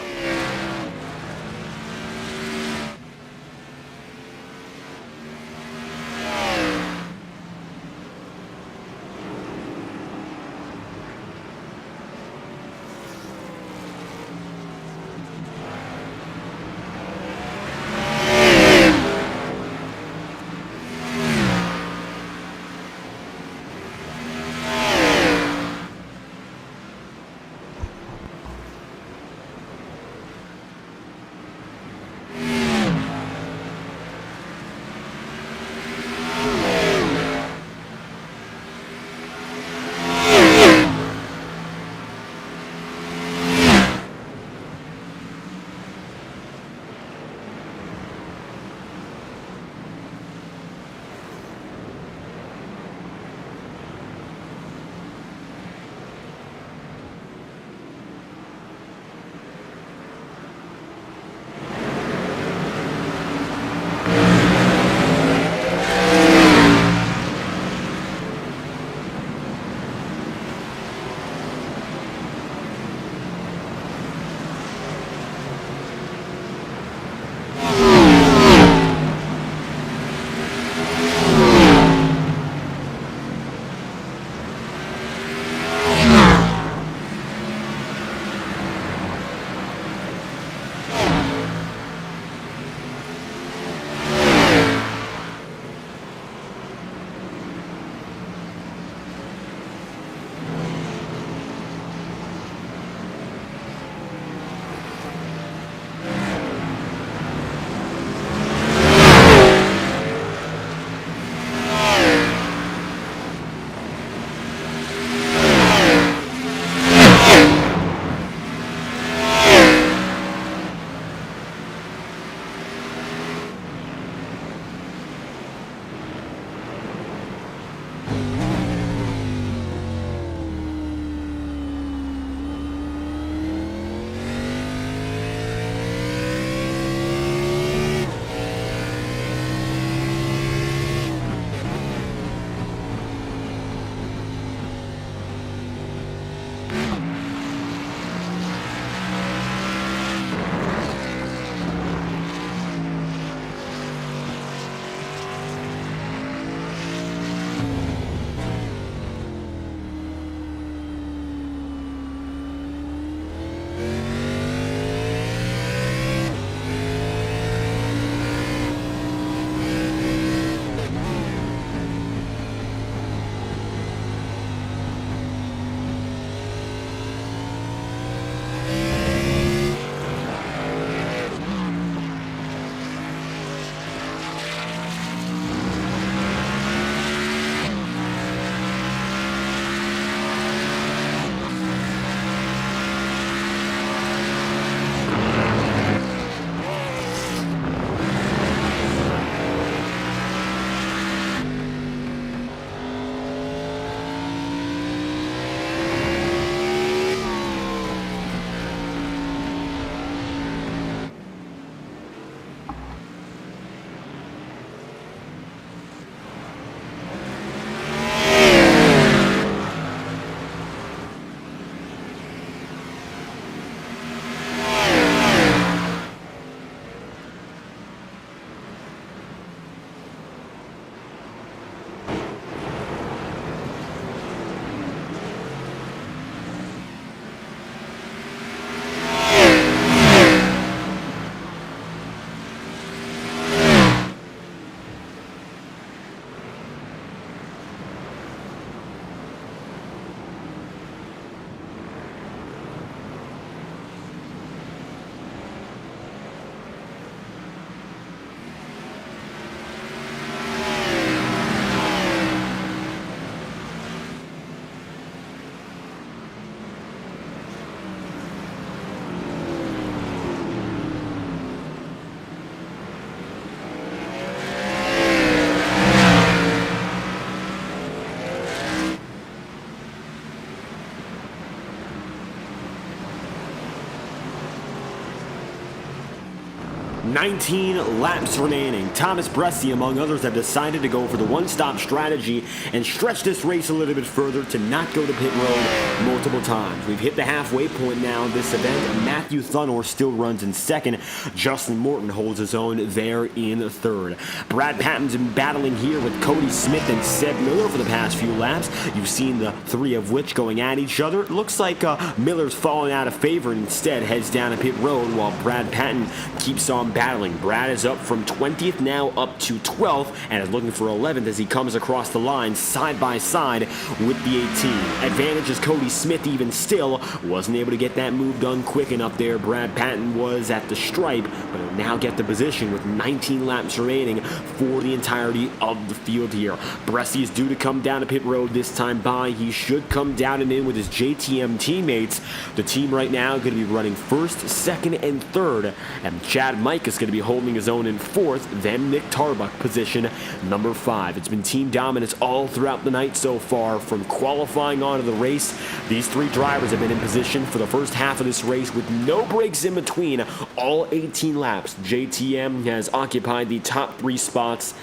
19 laps remaining. Thomas Bresci, among others, have decided to go for the one-stop strategy and stretch this race a little bit further to not go to pit road multiple times. We've hit the halfway point now in this event. Matthew Thunor still runs in second. Justin Morton holds his own there in third. Brad Patton's been battling here with Cody Smith and Seb Miller for the past few laps. You've seen the three of which going at each other. It looks like Miller's fallen out of favor and instead heads down to pit road while Brad Patton keeps on battling. Brad is up from 20th now up to 12th and is looking for 11th as he comes across the line side by side with the 18. Advantage is Cody Smith even still. Wasn't able to get that move done quick enough there. Brad Patton was at the stripe, but will now get the position with 19 laps remaining for the entirety of the field here. Bresci is due to come down to pit road this time by. He should come down and in with his JTM teammates. The team right now going to be running first, second, and third, and Chad Mike is going to be holding his own in fourth, then Nick Tarbuck position number 5. It's been team dominance all throughout the night so far, from qualifying on to the race. These three drivers have been in position for the first half of this race with no breaks in between all 18 laps. JTM has occupied the top 3 spots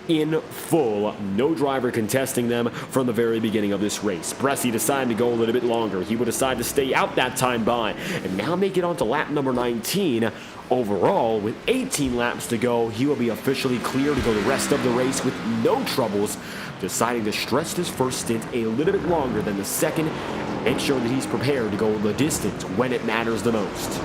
in full. No driver contesting them from the very beginning of this race. Bresci decided to go a little bit longer. He would decide to stay out that time by and now make it on to lap number 19. Overall, with 18 laps to go, he will be officially clear to go the rest of the race with no troubles, deciding to stretch this first stint a little bit longer than the second, make sure that he's prepared to go the distance when it matters the most.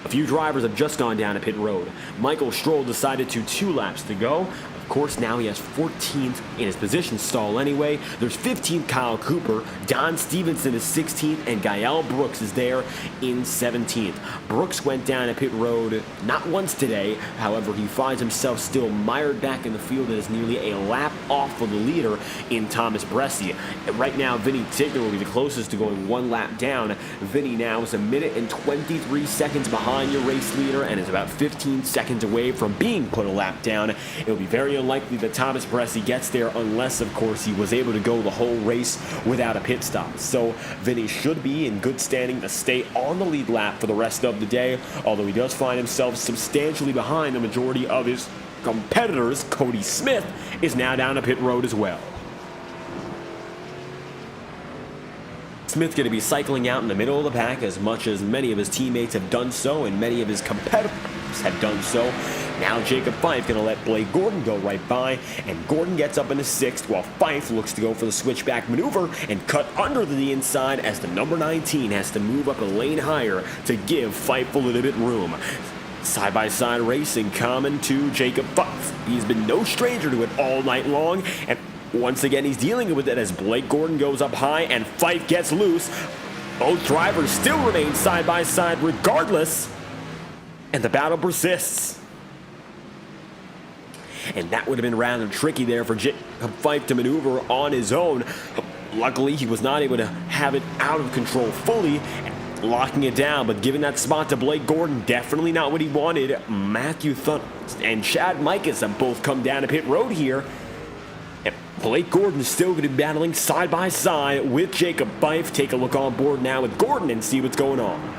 A few drivers have just gone down to pit road. Michael Stroll decided to 2 laps to go. Of course, now he has 14th in his position stall anyway. There's 15th Kyle Cooper, Don Stevenson is 16th, and Gael Brooks is there in 17th. Brooks went down to pit road not once today. However, he finds himself still mired back in the field and is nearly a lap off of the leader in Thomas Bresci. Right now, Vinny Tigner will be the closest to going 1 lap down. Vinny now is 1 minute and 23 seconds behind your race leader and is about 15 seconds away from being put a lap down. It will be very unlikely that Thomas Bresci gets there unless, of course, he was able to go the whole race without a pit stop. So Vinny should be in good standing to stay on the lead lap for the rest of the day, although he does find himself substantially behind the majority of his competitors. Cody Smith is now down to pit road as well. Smith going to be cycling out in the middle of the pack as much as many of his teammates have done so and many of his competitors have done so. Now Jacob Fife going to let Blake Gordon go right by, and Gordon gets up into 6th while Fife looks to go for the switchback maneuver and cut under the inside as the number 19 has to move up a lane higher to give Fife a little bit room. Side-by-side racing common to Jacob Fife. He's been no stranger to it all night long, and once again he's dealing with it as Blake Gordon goes up high and Fife gets loose. Both drivers still remain side-by-side regardless, and the battle persists. And that would have been rather tricky there for Jacob Fife to maneuver on his own. Luckily, he was not able to have it out of control fully, locking it down, but giving that spot to Blake Gordon, definitely not what he wanted. Matthew Thun and Chad Mikas have both come down to pit road here. And Blake Gordon is still going to be battling side by side with Jacob Fife. Take a look on board now with Gordon and see what's going on.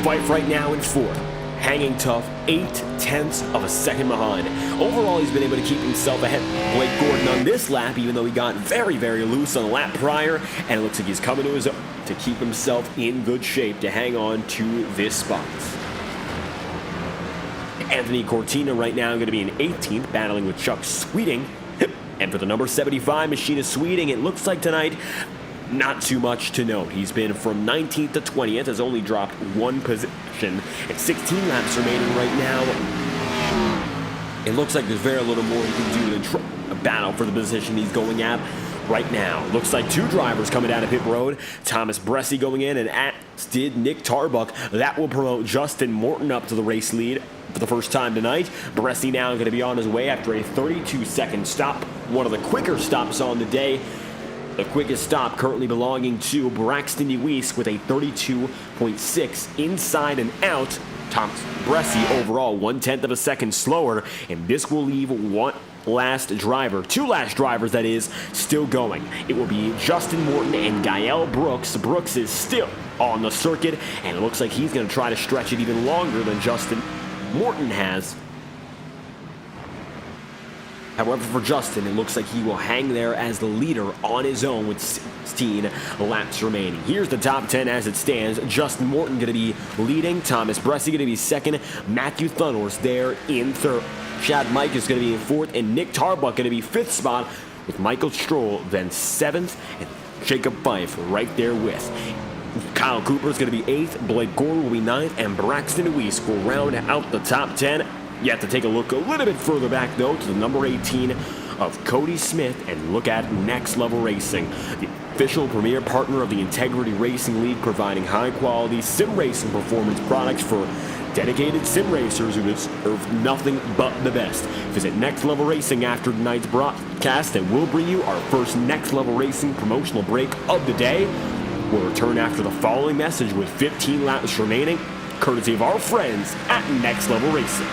Fife right now in 4th, hanging tough, 0.8 of a second behind. Overall, he's been able to keep himself ahead of Blake Gordon on this lap, even though he got very, very loose on the lap prior, and it looks like he's coming to his own to keep himself in good shape to hang on to this spot. Anthony Cortina right now going to be in 18th, battling with Chuck Sweeting. And for the number 75 Machina Sweeting, it looks like tonight not too much to note. He's been from 19th to 20th, has only dropped one position, and 16 laps remaining right now. It looks like there's very little more he can do than battle for the position he's going at right now. Looks like two drivers coming down to pit road. Thomas Bressi going in, and as did Nick Tarbuck. That will promote Justin Morton up to the race lead for the first time tonight. Bressi now going to be on his way after a 32-second stop, one of the quicker stops on the day. The quickest stop currently belonging to Braxton Deweese with a 32.6 inside and out. Thomas Bressi overall 1/10 of a second slower, and this will leave two last drivers that is, still going. It will be Justin Morton and Gael Brooks. Brooks is still on the circuit, and it looks like he's going to try to stretch it even longer than Justin Morton has. However, for Justin, it looks like he will hang there as the leader on his own with 16 laps remaining. Here's the top 10 as it stands. Justin Morton going to be leading. Thomas Bressi going to be second. Matthew Thunhorst there in third. Chad Mike is going to be in fourth. And Nick Tarbuck going to be fifth spot with Michael Stroll then seventh. And Jacob Fife right there with. Kyle Cooper is going to be eighth. Blake Gore will be ninth. And Braxton Deweese will round out the top 10. You have to take a look a little bit further back, though, to the number 18 of Cody Smith and look at Next Level Racing, the official premier partner of the Integrity Racing League, providing high-quality sim racing performance products for dedicated sim racers who deserve nothing but the best. Visit Next Level Racing after tonight's broadcast, and we'll bring you our first Next Level Racing promotional break of the day. We'll return after the following message with 15 laps remaining, courtesy of our friends at Next Level Racing.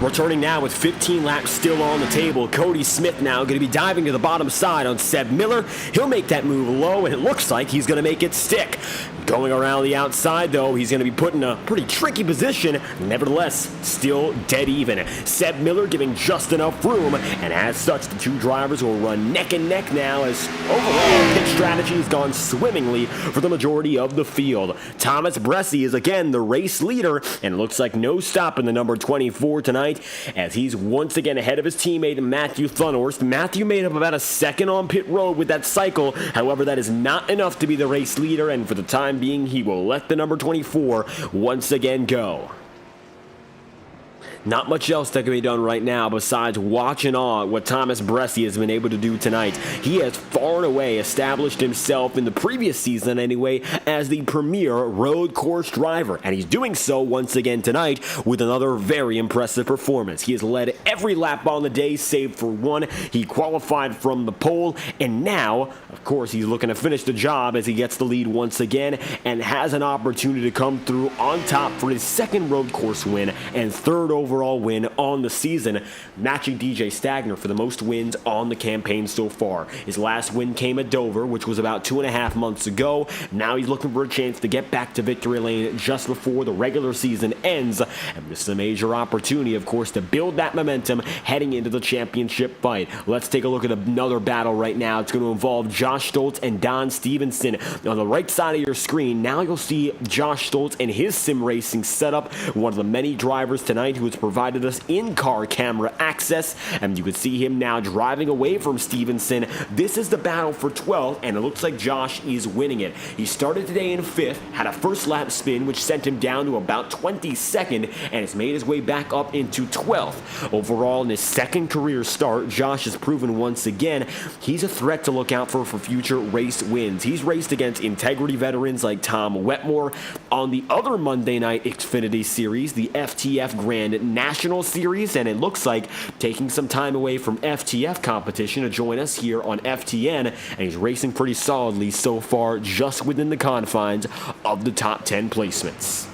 Returning now with 15 laps still on the table. Cody Smith now going to be diving to the bottom side on Seb Miller. He'll make that move low, and it looks like he's going to make it stick. Going around the outside, though, he's going to be put in a pretty tricky position. Nevertheless, still dead even. Seb Miller giving just enough room, and as such, the two drivers will run neck and neck now as overall pit strategy has gone swimmingly for the majority of the field. Thomas Bressi is again the race leader, and it looks like no stop in the number 24 tonight as he's once again ahead of his teammate Matthew Thunhorst. Matthew made up about a second on pit road with that cycle. However, that is not enough to be the race leader, and for the time being, he will let the number 24 once again go. Not much else that can be done right now besides watching on what Thomas Bressi has been able to do tonight. He has far and away established himself in the previous season anyway as the premier road course driver, and he's doing so once again tonight with another very impressive performance. He has led every lap on the day save for one. He qualified from the pole, and now, of course, he's looking to finish the job as he gets the lead once again and has an opportunity to come through on top for his second road course win and third overall win on the season, matching DJ Stagner for the most wins on the campaign so far. His last win came at Dover, which was about 2.5 months ago. Now he's looking for a chance to get back to victory lane just before the regular season ends, and this is a major opportunity, of course, to build that momentum heading into the championship fight. Let's take a look at another battle right now. It's going to involve Josh Stoltz and Don Stevenson. On the right side of your screen, now you'll see Josh Stoltz and his sim racing setup, one of the many drivers tonight who has which provided us in-car camera access, and you can see him now driving away from Stevenson. This is the battle for 12th, and it looks like Josh is winning it. He started today in 5th, had a first lap spin, which sent him down to about 22nd, and has made his way back up into 12th. Overall, in his second career start, Josh has proven once again he's a threat to look out for future race wins. He's raced against integrity veterans like Tom Wetmore on the other Monday night Xfinity Series, the FTF Grand National Series, and it looks like taking some time away from FTF competition to join us here on FTN, and he's racing pretty solidly so far, just within the confines of the top 10 placements.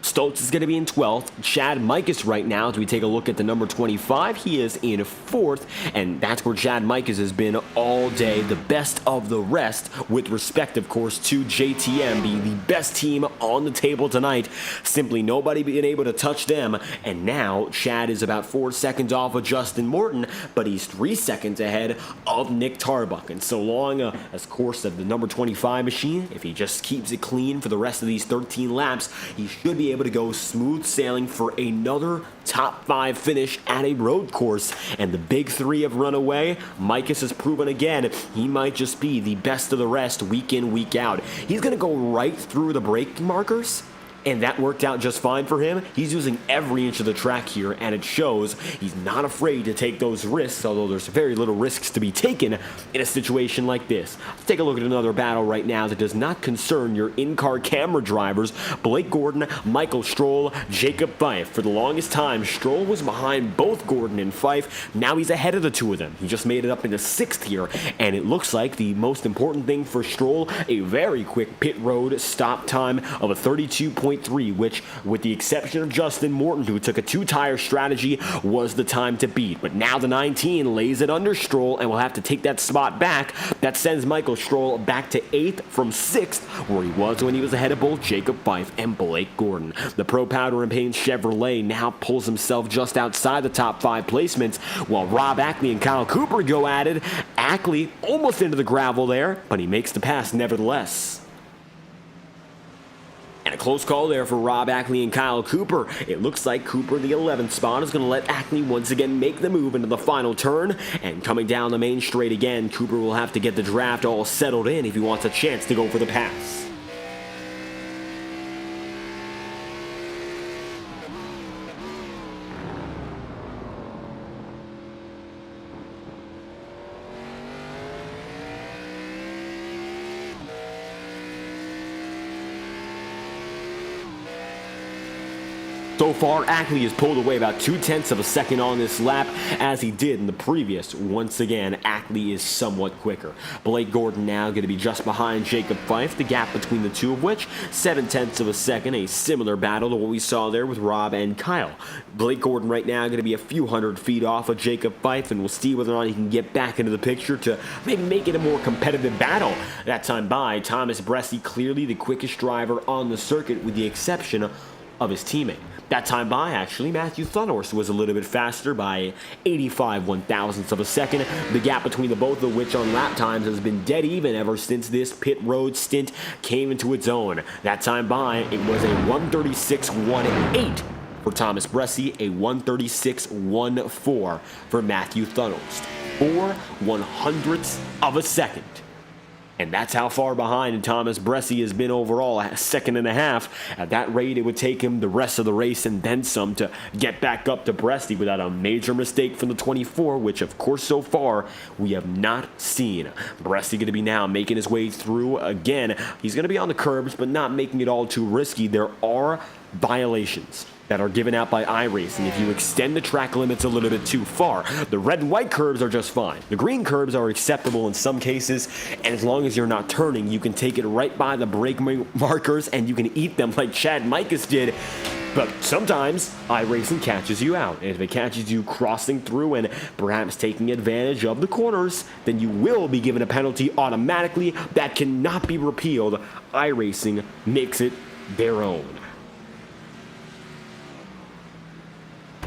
Stoltz is going to be in 12th. Chad Mikus right now, as we take a look at the number 25, he is in 4th, and that's where Chad Mikus has been all day, the best of the rest, with respect, of course, to JTM being the best team on the table tonight. Simply nobody being able to touch them, and now Chad is about 4 seconds off of Justin Morton, but he's 3 seconds ahead of Nick Tarbuck. And so long as, of course, the number 25 machine, if he just keeps it clean for the rest of these 13 laps, he should be able to go smooth sailing for another top 5 finish at a road course. And the big 3 have run away. Mikus has proven again he might just be the best of the rest week in, week out. He's going to go right through the braking markers, and that worked out just fine for him. He's using every inch of the track here, and it shows. He's not afraid to take those risks, although there's very little risks to be taken in a situation like this. Let's take a look at another battle right now that does not concern your in-car camera drivers. Blake Gordon, Michael Stroll, Jacob Fife. For the longest time, Stroll was behind both Gordon and Fife. Now he's ahead of the two of them. He just made it up into 6th here, and it looks like the most important thing for Stroll, a very quick pit road stop time of a 32.3, which, with the exception of Justin Morton, who took a 2-tire strategy, was the time to beat. But now the 19 lays it under Stroll and will have to take that spot back. That sends Michael Stroll back to 8th from 6th, where he was when he was ahead of both Jacob Fife and Blake Gordon. The Pro Powder and Paint Chevrolet now pulls himself just outside the top 5 placements, while Rob Ackley and Kyle Cooper go at it. Ackley almost into the gravel there, but he makes the pass nevertheless. And a close call there for Rob Ackley and Kyle Cooper. It looks like Cooper, the 11th spot, is going to let Ackley once again make the move into the final turn. And coming down the main straight again, Cooper will have to get the draft all settled in if he wants a chance to go for the pass. So far, Ackley has pulled away about 0.2 of a second on this lap, as he did in the previous. Once again, Ackley is somewhat quicker. Blake Gordon now going to be just behind Jacob Fife, the gap between the two of which, 0.7 of a second, a similar battle to what we saw there with Rob and Kyle. Blake Gordon right now going to be a few hundred feet off of Jacob Fife, and we'll see whether or not he can get back into the picture to maybe make it a more competitive battle. That time by, Thomas Bresci clearly the quickest driver on the circuit, with the exception of his teammate. That time by, actually, Matthew Thunhorst was a little bit faster by 85/1000ths of a second. The gap between the both of which on lap times has been dead even ever since this pit road stint came into its own. That time by, it was a 136.18 for Thomas Bresci, a 136.14 for Matthew Thunhorst. 4/100ths of a second. And that's how far behind Thomas Bresci has been overall, a second and a half. At that rate, it would take him the rest of the race and then some to get back up to Bresci without a major mistake from the 24, which, of course, so far, we have not seen. Bresci going to be now making his way through again. He's going to be on the curbs, but not making it all too risky. There are violations that are given out by iRacing if you extend the track limits a little bit too far. The red and white curbs are just fine. The green curbs are acceptable in some cases, and as long as you're not turning, you can take it right by the brake markers and you can eat them like Chad Mikus did. But sometimes iRacing catches you out, and if it catches you crossing through and perhaps taking advantage of the corners, then you will be given a penalty automatically that cannot be repealed. iRacing makes it their own.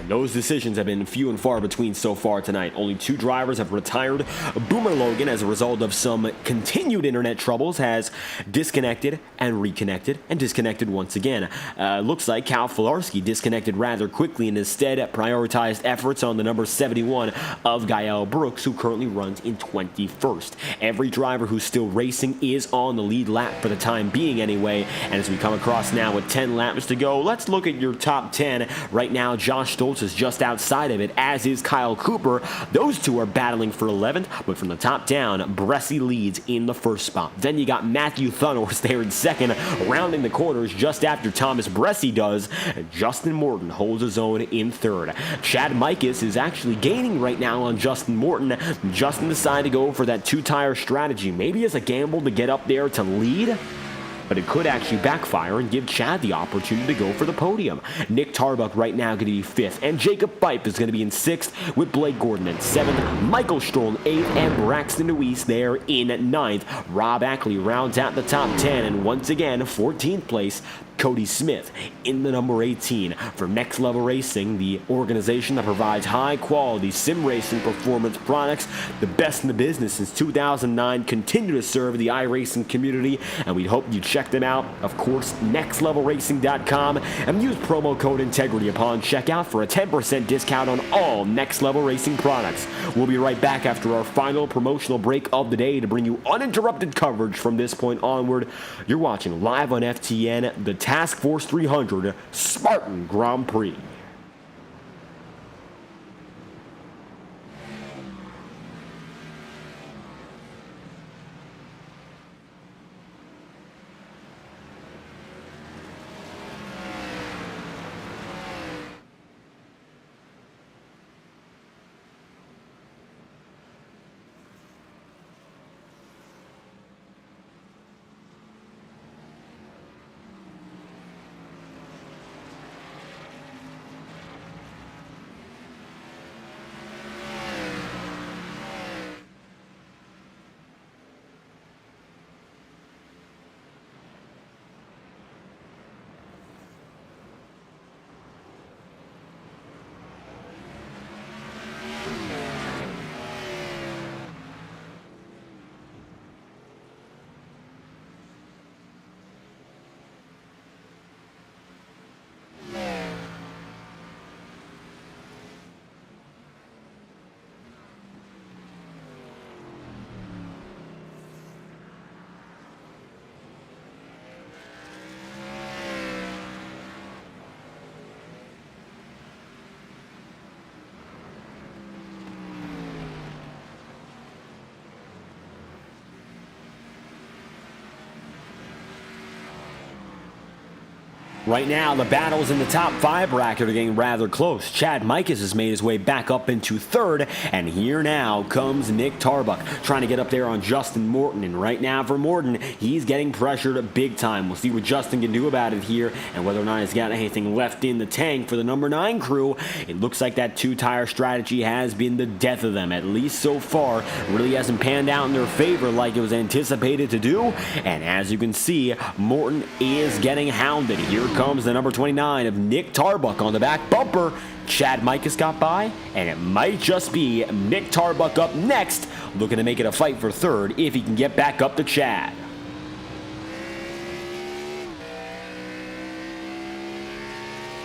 And those decisions have been few and far between so far tonight. Only 2 drivers have retired. Boomer Logan, as a result of some continued internet troubles, has disconnected and reconnected and disconnected once again. Looks like Cal Filarski disconnected rather quickly and instead prioritized efforts on the number 71 of Gael Brooks, who currently runs in 21st. Every driver who's still racing is on the lead lap for the time being anyway. And as we come across now with 10 laps to go, let's look at your top 10. Right now, Josh Stoltz is just outside of it, as is Kyle Cooper. Those two are battling for 11th, but from the top down, Bressie leads in the first spot. Then you got Matthew Thunhorse there in second, rounding the corners just after Thomas Bressie does. Justin Morton holds his own in third. Chad Mikus is actually gaining right now on Justin Morton. Justin decided to go for that 2-tire strategy, maybe as a gamble to get up there to lead, but it could actually backfire and give Chad the opportunity to go for the podium. Nick Tarbuck right now going to be 5th, and Jacob Fife is going to be in 6th, with Blake Gordon in 7th, Michael Stroll in 8th, and Braxton Deweese there in 9th. Rob Ackley rounds out the top 10, and once again, 14th place, Cody Smith in the number 18. From Next Level Racing, the organization that provides high-quality sim racing performance products, the best in the business since 2009, continue to serve the iRacing community, and we hope you check them out. Of course, nextlevelracing.com, and use promo code INTEGRITY upon checkout for a 10% discount on all Next Level Racing products. We'll be right back after our final promotional break of the day to bring you uninterrupted coverage from this point onward. You're watching live on FTN, the Task Force 300 Spartan Grand Prix. Right now, the battles in the top 5 bracket are getting rather close. Chad Mikus has made his way back up into 3rd, and here now comes Nick Tarbuck, trying to get up there on Justin Morton. And right now for Morton, he's getting pressured big time. We'll see what Justin can do about it here, and whether or not he's got anything left in the tank for the number 9 crew. It looks like that 2-tire strategy has been the death of them, at least so far. Really hasn't panned out in their favor like it was anticipated to do. And as you can see, Morton is getting hounded. Here comes the number 29 of Nick Tarbuck on the back bumper. Chad Mikus got by, and it might just be Nick Tarbuck up next, looking to make it a fight for 3rd if he can get back up to Chad.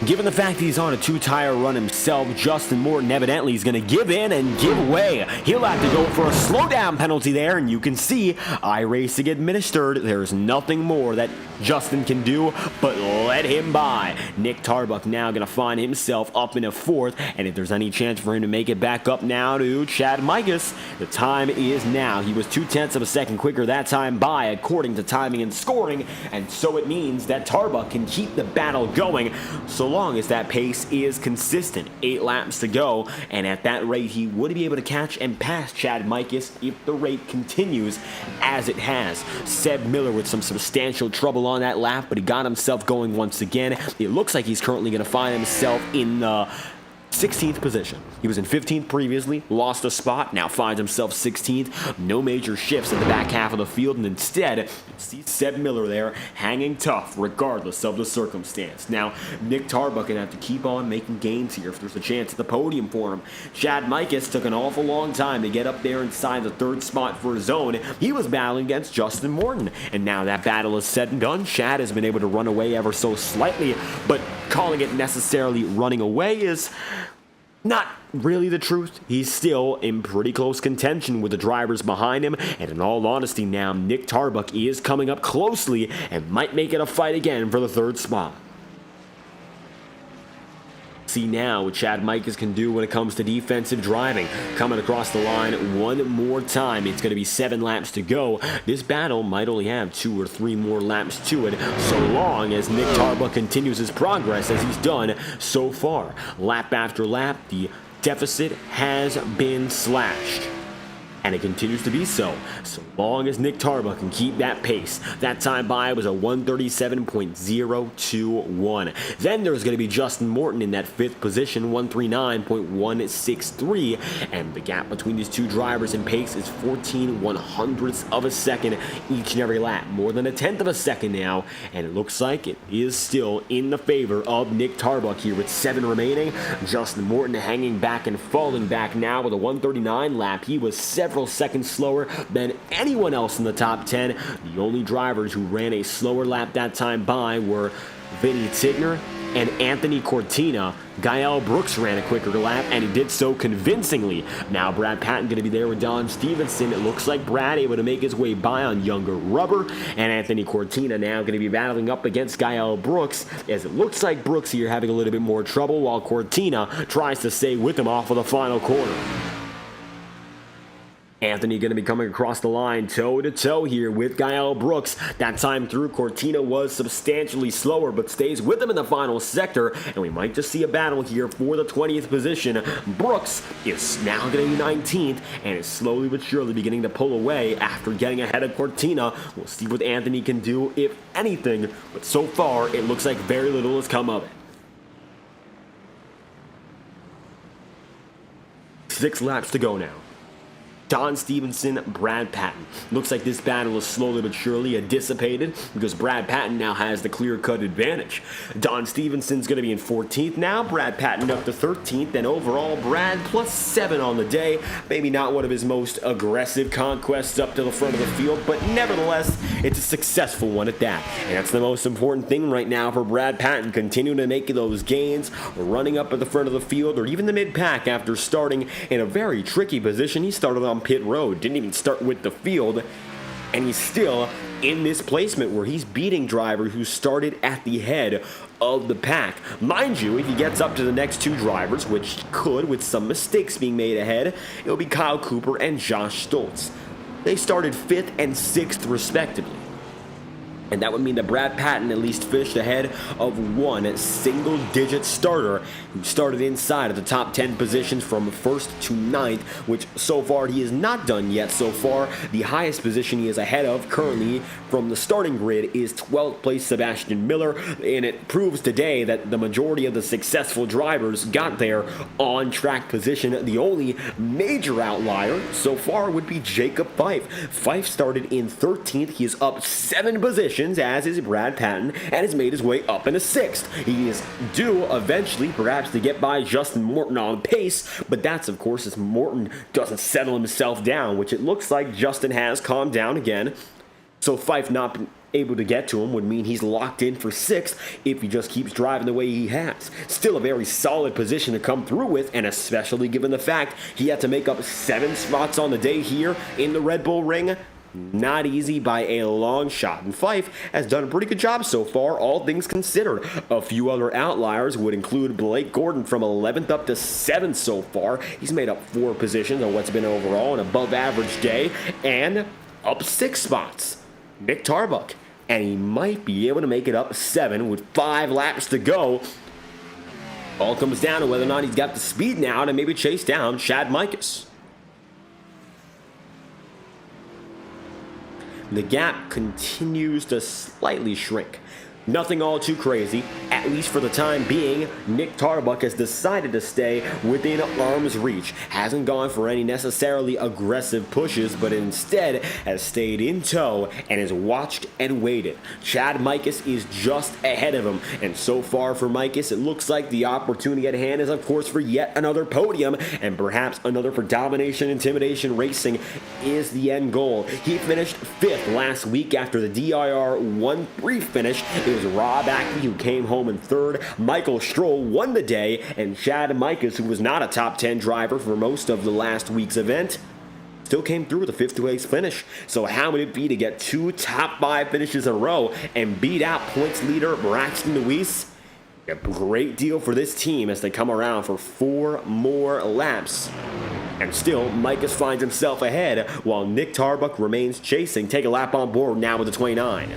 Given the fact he's on a 2-tire run himself, Justin Morton evidently is going to give in and give way. He'll have to go for a slowdown penalty there, and you can see iRacing administered. There's nothing more that Justin can do but let him by. Nick Tarbuck now going to find himself up in a 4th, and if there's any chance for him to make it back up now to Chad Mikus, the time is now. He was 0.2 of a second quicker that time by, according to timing and scoring, and so it means that Tarbuck can keep the battle going so long as that pace is consistent. 8 laps to go, and at that rate he would be able to catch and pass Chad Mikus if the rate continues as it has. Seb Miller with some substantial trouble on that lap, but he got himself going once again. It looks like he's currently going to find himself in the 16th position. He was in 15th previously, lost a spot, now finds himself 16th. No major shifts in the back half of the field, and instead, see Seb Miller there hanging tough regardless of the circumstance. Now, Nick Tarbuck gonna have to keep on making gains here if there's a chance at the podium for him. Chad Mikus took an awful long time to get up there inside the 3rd spot for his own. He was battling against Justin Morton, and now that battle is said and done. Chad has been able to run away ever so slightly, but calling it necessarily running away is not really the truth. He's still in pretty close contention with the drivers behind him, and in all honesty now, Nick Tarbuck is coming up closely and might make it a fight again for the 3rd spot. See now what Chad Mikus can do when it comes to defensive driving. Coming across the line one more time. It's going to be 7 laps to go. This battle might only have 2 or 3 more laps to it, so long as Nick Tarbuck continues his progress as he's done so far. Lap after lap, the deficit has been slashed. And it continues to be so long as Nick Tarbuck can keep that pace. That time by was a 137.021. Then there's going to be Justin Morton in that 5th position, 139.163, and the gap between these two drivers in pace is 14/100ths of a second each and every lap. More than 1/10 of a second now, and it looks like it is still in the favor of Nick Tarbuck here with 7 remaining. Justin Morton hanging back and falling back now with a 139 lap. He was several seconds slower than anyone else in the top 10. The only drivers who ran a slower lap that time by were Vinny Tigner and Anthony Cortina. Gael Brooks ran a quicker lap, and he did so convincingly. Now Brad Patton going to be there with Don Stevenson. It looks like Brad able to make his way by on younger rubber, and Anthony Cortina now going to be battling up against Gael Brooks, as it looks like Brooks here having a little bit more trouble, while Cortina tries to stay with him off of the final corner. Anthony going to be coming across the line toe-to-toe here with Gael Brooks. That time through, Cortina was substantially slower, but stays with him in the final sector, and we might just see a battle here for the 20th position. Brooks is now going to be 19th, and is slowly but surely beginning to pull away after getting ahead of Cortina. We'll see what Anthony can do, if anything, but so far, it looks like very little has come of it. 6 laps to go now. Don Stevenson, Brad Patton. Looks like this battle is slowly but surely dissipated because Brad Patton now has the clear-cut advantage. Don Stevenson's going to be in 14th now, Brad Patton up to 13th, and overall Brad plus 7 on the day. Maybe not one of his most aggressive conquests up to the front of the field, but nevertheless, it's a successful one at that. And that's the most important thing right now for Brad Patton, continuing to make those gains, running up at the front of the field or even the mid-pack after starting in a very tricky position. He started on pit road, didn't even start with the field, and he's still in this placement where he's beating drivers who started at the head of the pack. Mind you, if he gets up to the next 2 drivers, which could with some mistakes being made ahead, it'll be Kyle Cooper and Josh Stoltz. They started 5th and 6th respectively. And that would mean that Brad Patton at least fished ahead of one single-digit starter who started inside of the top 10 positions from 1st to 9th, which so far he has not done yet. So far, the highest position he is ahead of currently from the starting grid is 12th place Sebastian Miller, and it proves today that the majority of the successful drivers got there on track position. The only major outlier so far would be Jacob Fife. Fife started in 13th. He is up 7 positions, as is Brad Patton, and has made his way up into 6th. He is due eventually perhaps to get by Justin Morton on pace, but that's of course as Morton doesn't settle himself down, which it looks like Justin has calmed down again. So Fife not able to get to him would mean he's locked in for 6th if he just keeps driving the way he has. Still a very solid position to come through with, and especially given the fact he had to make up 7 spots on the day here in the Red Bull Ring. Not easy by a long shot, and Fife has done a pretty good job so far, all things considered. A few other outliers would include Blake Gordon from 11th up to 7th so far. He's made up 4 positions on what's been overall an above average day, and up 6 spots, Nick Tarbuck, and he might be able to make it up 7 with 5 laps to go. All comes down to whether or not he's got the speed now to maybe chase down Chad Mikus. The gap continues to slightly shrink. Nothing all too crazy, at least for the time being. Nick Tarbuck has decided to stay within arm's reach. Hasn't gone for any necessarily aggressive pushes, but instead has stayed in tow and has watched and waited. Chad Mikus is just ahead of him, and so far for Mikus, it looks like the opportunity at hand is, of course, for yet another podium, and perhaps another for domination intimidation racing is the end goal. He finished 5th last week after the DIR 1-3 finish. It was Rob Ackley who came home in 3rd. Michael Stroll won the day, and Chad Mikus, who was not a top 10 driver for most of the last week's event, still came through with a 5th place finish. So how would it be to get 2 top 5 finishes in a row and beat out points leader Braxton Deweese? A great deal for this team as they come around for 4 more laps. And still, Mikus finds himself ahead while Nick Tarbuck remains chasing. Take a lap on board now with the 29.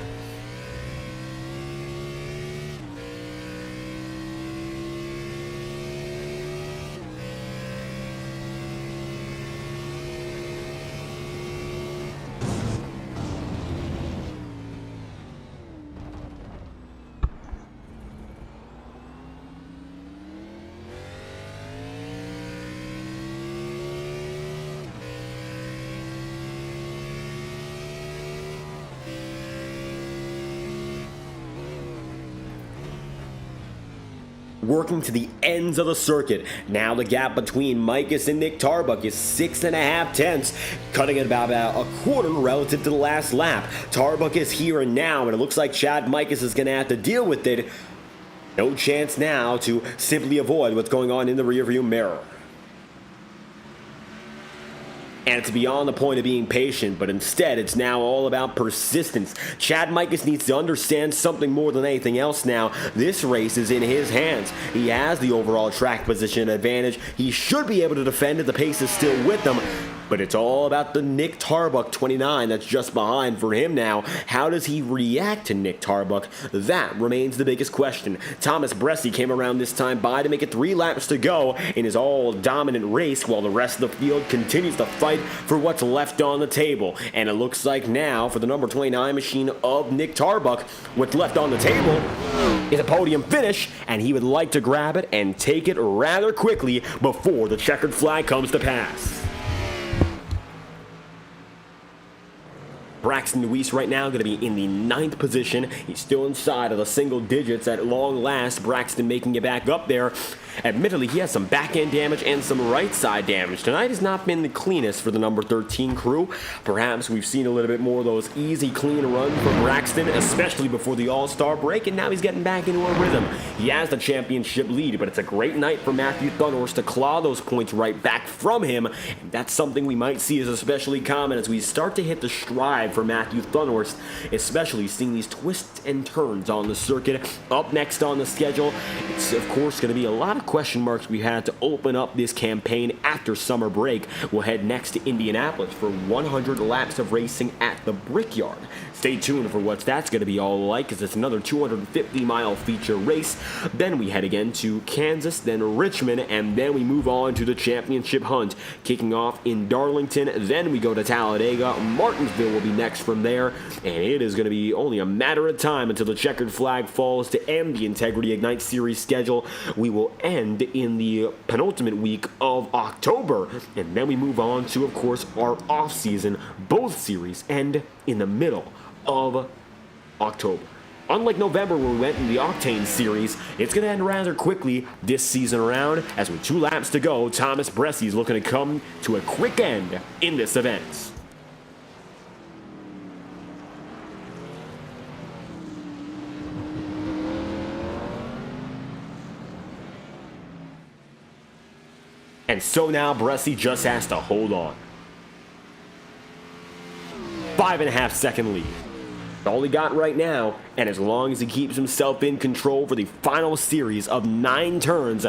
Working to the ends of the circuit. Now the gap between Mikus and Nick Tarbuck is 6.5 tenths, cutting it about a quarter relative to the last lap. Tarbuck is here and now, and it looks like Chad Mikus is going to have to deal with it. No chance now to simply avoid what's going on in the rearview mirror. And it's beyond the point of being patient, but instead it's now all about persistence. Chad Mikus needs to understand something more than anything else now. This race is in his hands. He has the overall track position advantage. He should be able to defend it. The pace is still with him. But it's all about the Nick Tarbuck 29 that's just behind for him now. How does he react to Nick Tarbuck? That remains the biggest question. Thomas Bressi came around this time by to make it 3 laps to go in his all-dominant race while the rest of the field continues to fight for what's left on the table. And it looks like now for the number 29 machine of Nick Tarbuck, what's left on the table is a podium finish, and he would like to grab it and take it rather quickly before the checkered flag comes to pass. Braxton Deweese right now going to be in the 9th position. He's still inside of the single digits at long last. Braxton making it back up there. Admittedly, he has some back-end damage and some right-side damage. Tonight has not been the cleanest for the number 13 crew. Perhaps we've seen a little bit more of those easy, clean runs from Braxton, especially before the All-Star break, and now he's getting back into a rhythm. He has the championship lead, but it's a great night for Matthew Thunhorst to claw those points right back from him, and that's something we might see as especially common as we start to hit the stride for Matthew Thunhorst, especially seeing these twists and turns on the circuit. Up next on the schedule, it's of course going to be a lot of question marks we had to open up this campaign after summer break. We'll head next to Indianapolis for 100 laps of racing at the Brickyard. Stay tuned for what that's going to be all like, as it's another 250-mile feature race. Then we head again to Kansas, then Richmond, and then we move on to the championship hunt, kicking off in Darlington. Then we go to Talladega. Martinsville will be next from there, and it is going to be only a matter of time until the checkered flag falls to end the Integrity Ignite Series schedule. We will end in the penultimate week of October, and then we move on to, of course, our off-season. Both series end in the middle of October. Unlike November where we went in the Octane Series, it's going to end rather quickly this season around, as with 2 laps to go, Thomas Bressi is looking to come to a quick end in this event. And so now Bressi just has to hold on. 5.5 second lead. All he got right now, and as long as he keeps himself in control for the final series of 9 turns,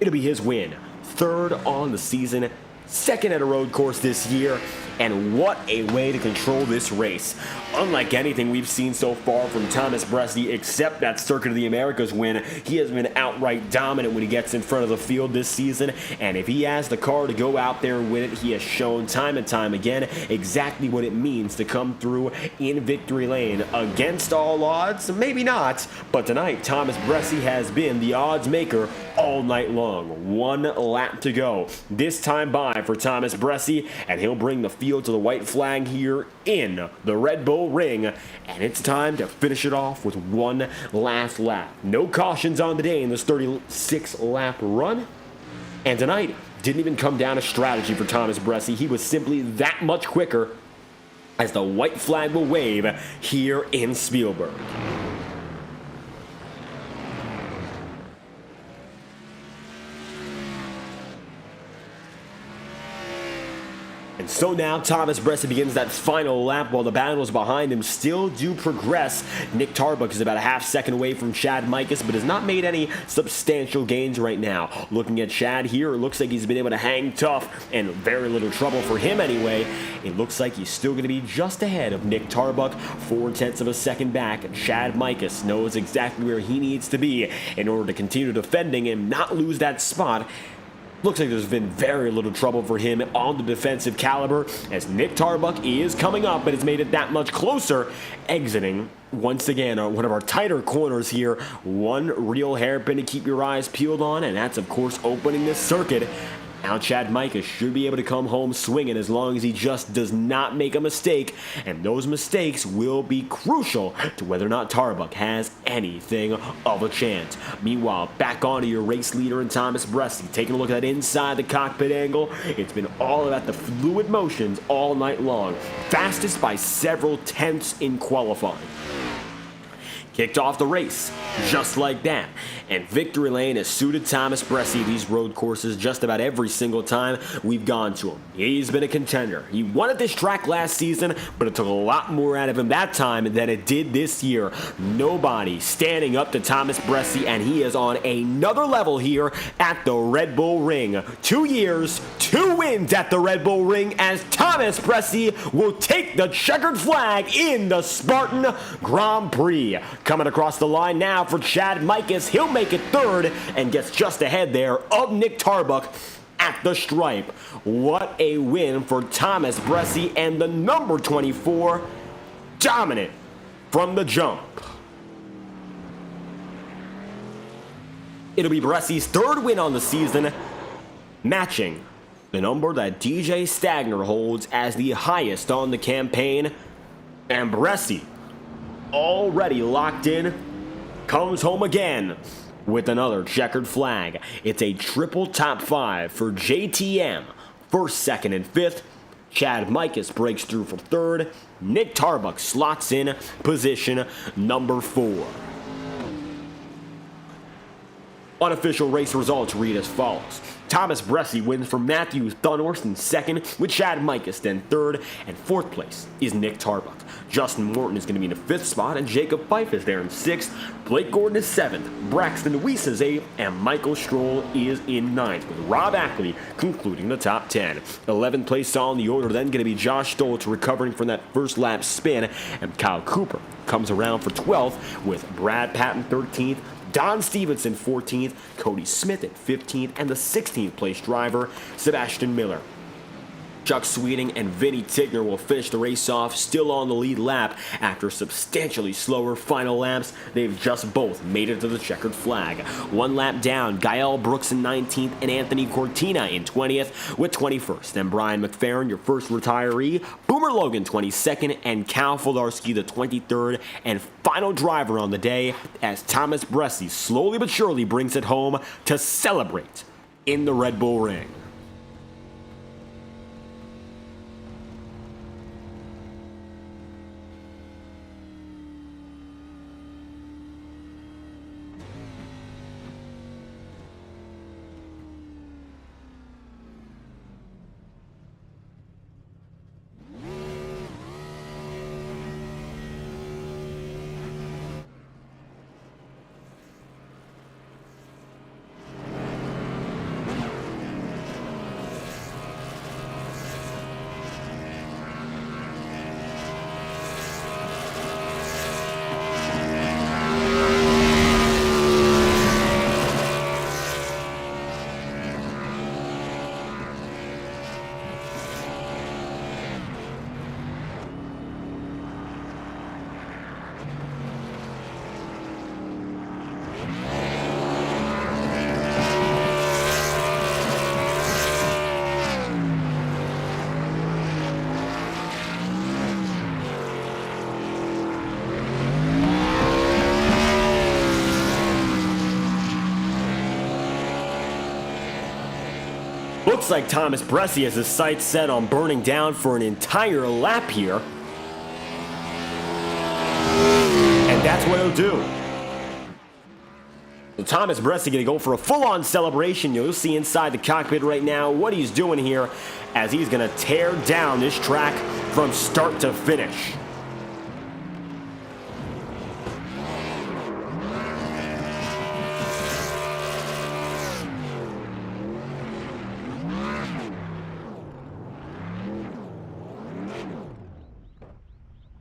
it'll be his win. 3rd on the season, 2nd at a road course this year. And what a way to control this race. Unlike anything we've seen so far from Thomas Bressi, except that Circuit of the Americas win, he has been outright dominant when he gets in front of the field this season. And if he has the car to go out there and win it, he has shown time and time again exactly what it means to come through in victory lane. Against all odds? Maybe not. But tonight, Thomas Bressi has been the odds maker all night long. One lap to go. This time by for Thomas Bressi, and he'll bring the field to the white flag here in the Red Bull Ring, and it's time to finish it off with one last lap. No cautions on the day in this 36 lap run, and tonight didn't even come down to strategy for Thomas Bressi. He was simply that much quicker as the white flag will wave here in Spielberg. And so now Thomas Bressi begins that final lap while the battles behind him still do progress. Nick Tarbuck is about a half second away from Chad Mikus, but has not made any substantial gains right now. Looking at Chad here, it looks like he's been able to hang tough, and very little trouble for him anyway. It looks like he's still going to be just ahead of Nick Tarbuck, 4/10 of a second back. Chad Mikus knows exactly where he needs to be in order to continue defending and not lose that spot. Looks like there's been very little trouble for him on the defensive caliber, as Nick Tarbuck is coming up and has made it that much closer, exiting once again on one of our tighter corners here. One real hairpin to keep your eyes peeled on, and that's of course opening this circuit. Now Chad Mikus should be able to come home swinging as long as he just does not make a mistake, and those mistakes will be crucial to whether or not Tarbuck has anything of a chance. Meanwhile, back onto your race leader in Thomas Bressi, taking a look at that inside the cockpit angle. It's been all about the fluid motions all night long. Fastest by several tenths in qualifying. Kicked off the race just like that, and victory lane has suited Thomas Bressi these road courses just about every single time we've gone to him. He's been a contender. He won at this track last season, but it took a lot more out of him that time than it did this year. Nobody standing up to Thomas Bressi, and he is on another level here at the Red Bull Ring. 2 years, 2 wins at the Red Bull Ring, as Thomas Bressi will take the checkered flag in the Spartan Grand Prix. Coming across the line now for Chad Mikus. He'll make it third and gets just ahead there of Nick Tarbuck at the stripe. What a win for Thomas Bressi and the number 24, dominant from the jump. It'll be Bressi's third win on the season, matching the number that DJ Stagner holds as the highest on the campaign. And Bressi, already locked in, comes home again with another checkered flag. It's a triple top 5 for JTM. First, second, and fifth. Chad Mikus breaks through for third. Nick Tarbuck slots in position number 4. Unofficial race results read as follows. Thomas Bressi wins from Matthew Thunhorst in second, with Chad Mikus then third, and fourth place is Nick Tarbuck. Justin Morton is going to be in the 5th spot, and Jacob Fife is there in 6th. Blake Gordon is 7th, Braxton Weiss is 8th, and Michael Stroll is in 9th, with Rob Ackley concluding the top 10. 11th place on the order then going to be Josh Stoltz recovering from that first lap spin, and Kyle Cooper comes around for 12th, with Brad Patton 13th, Don Stevenson 14th, Cody Smith at 15th, and the 16th place driver, Sebastian Miller. Chuck Sweeting and Vinny Tigner will finish the race off still on the lead lap after substantially slower final laps. They've just both made it to the checkered flag. 1 lap down, Gael Brooks in 19th and Anthony Cortina in 20th with 21st. And Brian McFerrin, your first retiree, Boomer Logan 22nd, and Cal Filarski the 23rd and final driver on the day, as Thomas Bressi slowly but surely brings it home to celebrate in the Red Bull Ring. looks like Thomas Bressi has his sights set on burning down for an entire lap here. And that's what he'll do. So Thomas Bressi going to go for a full-on celebration. You'll see inside the cockpit right now what he's doing here as he's going to tear down this track from start to finish.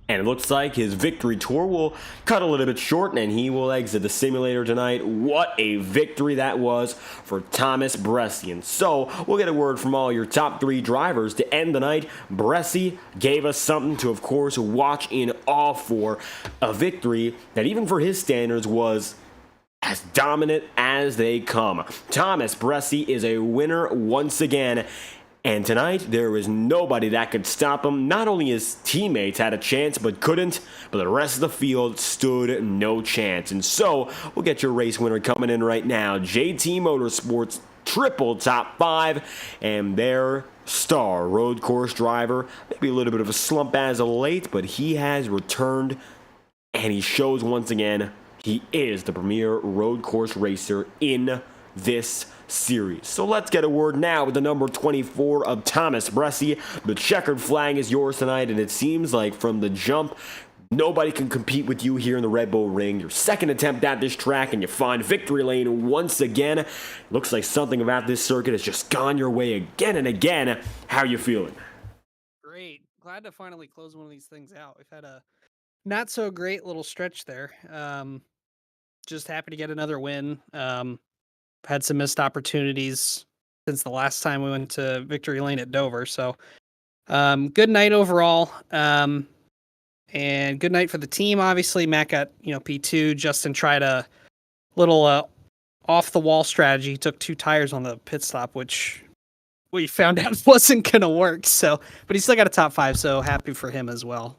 And it looks like his victory tour will cut a little bit short, and he will exit the simulator tonight. What a victory that was for Thomas Bressi. And so we'll get a word from all your top 3 drivers to end the night. Bressi gave us something to, of course, watch in awe for. A victory that even for his standards was as dominant as they come. Thomas Bressi is a winner once again. And tonight, there was nobody that could stop him. Not only his teammates had a chance, but couldn't, but the rest of the field stood no chance. And so, we'll get your race winner coming in right now. JT Motorsports triple top 5, and their star road course driver. Maybe a little bit of a slump as of late, but he has returned, and he shows once again he is the premier road course racer in this series. So let's get a word now with the number 24 of Thomas Bressi. The checkered flag is yours tonight, and it seems like from the jump, nobody can compete with you here in the Red Bull Ring. Your second attempt at this track, and you find victory lane once again. Looks like something about this circuit has just gone your way again and again. How are you feeling? Great. Glad to finally close one of these things out. We've had a not so great little stretch there. Just happy to get another win. Had some missed opportunities since the last time we went to victory lane at Dover. So good night overall. And good night for the team. Obviously, Matt got P2. Justin tried a little off the wall strategy. He took 2 tires on the pit stop, which we found out wasn't gonna work. So, but he still got a top 5. So happy for him as well.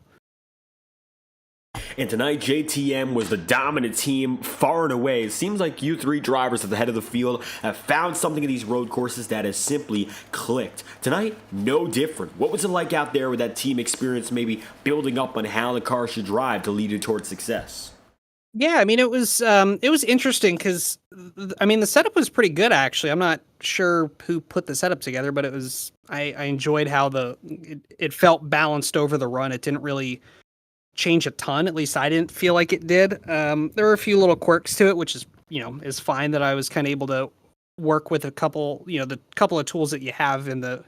And tonight, JTM was the dominant team far and away. It seems like you 3 drivers at the head of the field have found something in these road courses that has simply clicked. Tonight, no different. What was it like out there with that team experience, maybe building up on how the car should drive to lead you towards success? Yeah, I mean, it was interesting because, I mean, the setup was pretty good, actually. I'm not sure who put the setup together, but it was, I enjoyed how it felt balanced over the run. It didn't really change a ton. At least I didn't feel like it did. There were a few little quirks to it, which is, is fine that I was kind of able to work with a couple, the couple of tools that you have in the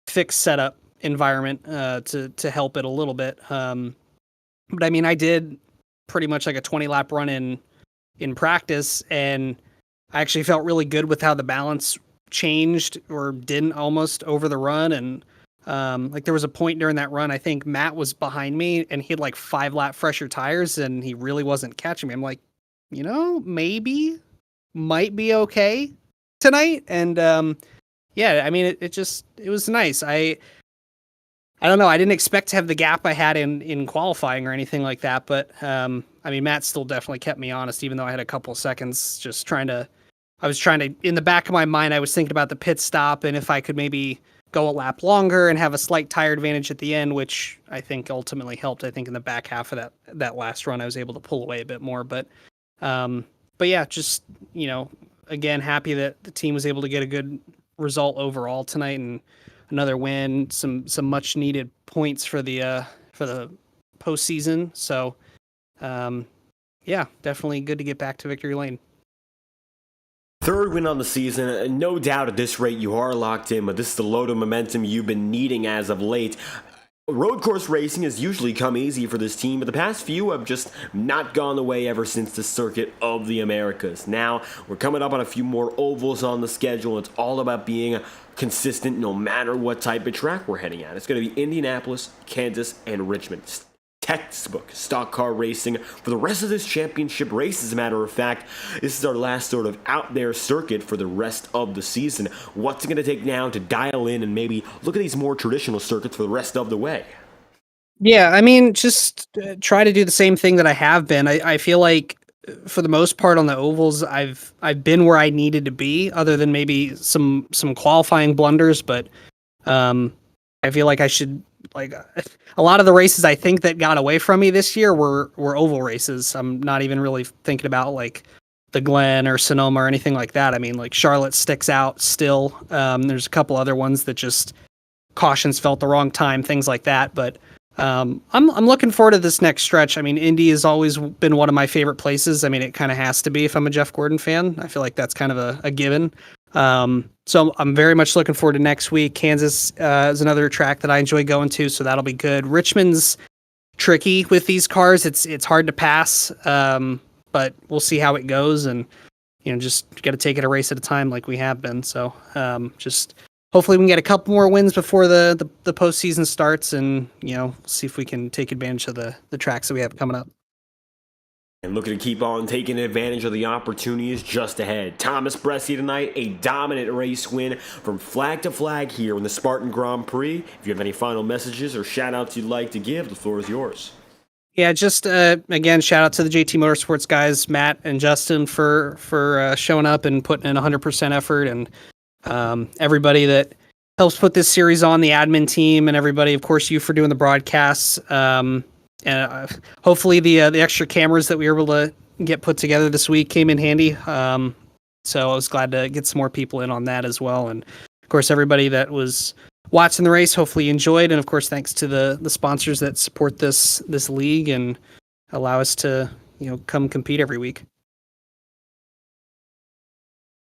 fixed setup environment to help it a little bit. But I mean, I did pretty much like a 20 lap run in practice, and I actually felt really good with how the balance changed or didn't almost over the run. And like there was a point during that run, I think Matt was behind me and he had like 5 lap fresher tires and he really wasn't catching me. I'm like, maybe might be okay tonight. And yeah, I mean, it was nice. I don't know. I didn't expect to have the gap I had in qualifying or anything like that. But I mean, Matt still definitely kept me honest, even though I had a couple of seconds I was trying to, in the back of my mind, I was thinking about the pit stop and if I could maybe go a lap longer and have a slight tire advantage at the end, which I think ultimately helped. I think in the back half of that last run, I was able to pull away a bit more. But yeah, just, again, happy that the team was able to get a good result overall tonight and another win, some much needed points for the postseason. So yeah, definitely good to get back to victory lane. 3rd win on the season. No doubt at this rate you are locked in, but this is the load of momentum you've been needing as of late. Road course racing has usually come easy for this team, but the past few have just not gone the way ever since the circuit of the Americas. Now, we're coming up on a few more ovals on the schedule. It's all about being consistent no matter what type of track we're heading at. It's going to be Indianapolis, Kansas, and Richmond. Textbook stock car racing for the rest of this championship race. As a matter of fact, this is our last sort of out there circuit for the rest of the season. What's it going to take now to dial in and maybe look at these more traditional circuits for the rest of the way? Yeah, I mean, just try to do the same thing that I have been. I feel like for the most part on the ovals, I've been where I needed to be, other than maybe some qualifying blunders. But I feel like I should like a lot of the races I think that got away from me this year were oval races. I'm not even really thinking about like the Glen or Sonoma or anything like that. I mean, like Charlotte sticks out still. There's a couple other ones that just cautions felt the wrong time, things like that. But I'm looking forward to this next stretch. I mean, Indy has always been one of my favorite places. I mean, it kind of has to be if I'm a Jeff Gordon fan. I feel like that's kind of a given. So I'm very much looking forward to next week. Kansas is another track that I enjoy going to, so that'll be good. Richmond's tricky with these cars. It's hard to pass, but we'll see how it goes, and just got to take it a race at a time like we have been. So just hopefully we can get a couple more wins before the postseason starts, and see if we can take advantage of the tracks that we have coming up. And looking to keep on taking advantage of the opportunities just ahead. Thomas Bresci tonight, a dominant race win from flag to flag here in the Spartan Grand Prix. If you have any final messages or shout-outs you'd like to give, the floor is yours. Yeah, just again, shout out to the JT Motorsports guys, Matt and Justin, for showing up and putting in 100% effort, and everybody that helps put this series on, the admin team, and everybody, of course, you for doing the broadcasts. And hopefully the extra cameras that we were able to get put together this week came in handy. So I was glad to get some more people in on that as well. And of course, everybody that was watching the race, hopefully you enjoyed. And of course, thanks to the sponsors that support this league and allow us to come compete every week.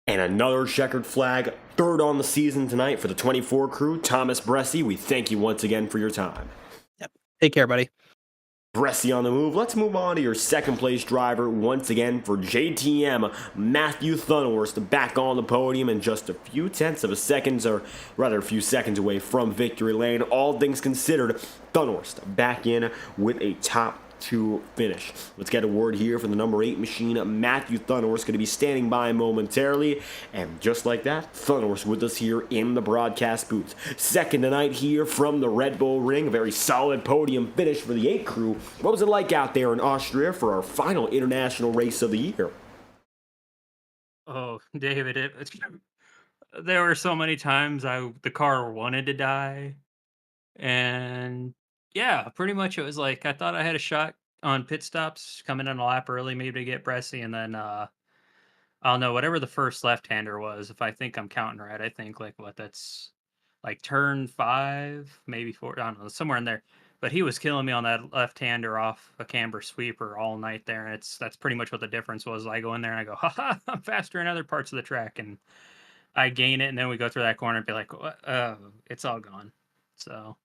And another checkered flag, third on the season tonight for the 24 crew. Thomas Bresci, we thank you once again for your time. Yep. Take care, buddy. Bresci on the move. Let's move on to your second place driver once again for JTM, Matthew Thunhorst, back on the podium and just a few tenths of a second, or rather a few seconds away from victory lane. All things considered, Thunhorst back in with a top 2 finish. Let's get a word here from the number 8 machine, Matthew Thunhorst, going to be standing by momentarily, and just like that, Thunhorst with us here in the broadcast booth. Second tonight here from the Red Bull Ring, a very solid podium finish for the 8 crew. What was it like out there in Austria for our final international race of the year? Oh, David, there were so many times the car wanted to die, and yeah, pretty much it was like I thought I had a shot on pit stops coming in a lap early, maybe to get Bresci, and then I don't know, whatever the first left-hander was. If I think I'm counting right, I think that's like turn 5, maybe 4. I don't know, somewhere in there. But he was killing me on that left-hander off a camber sweeper all night there, and that's pretty much what the difference was. I go in there and I go, ha, I'm faster in other parts of the track, and I gain it, and then we go through that corner and be like, what? Oh, it's all gone. So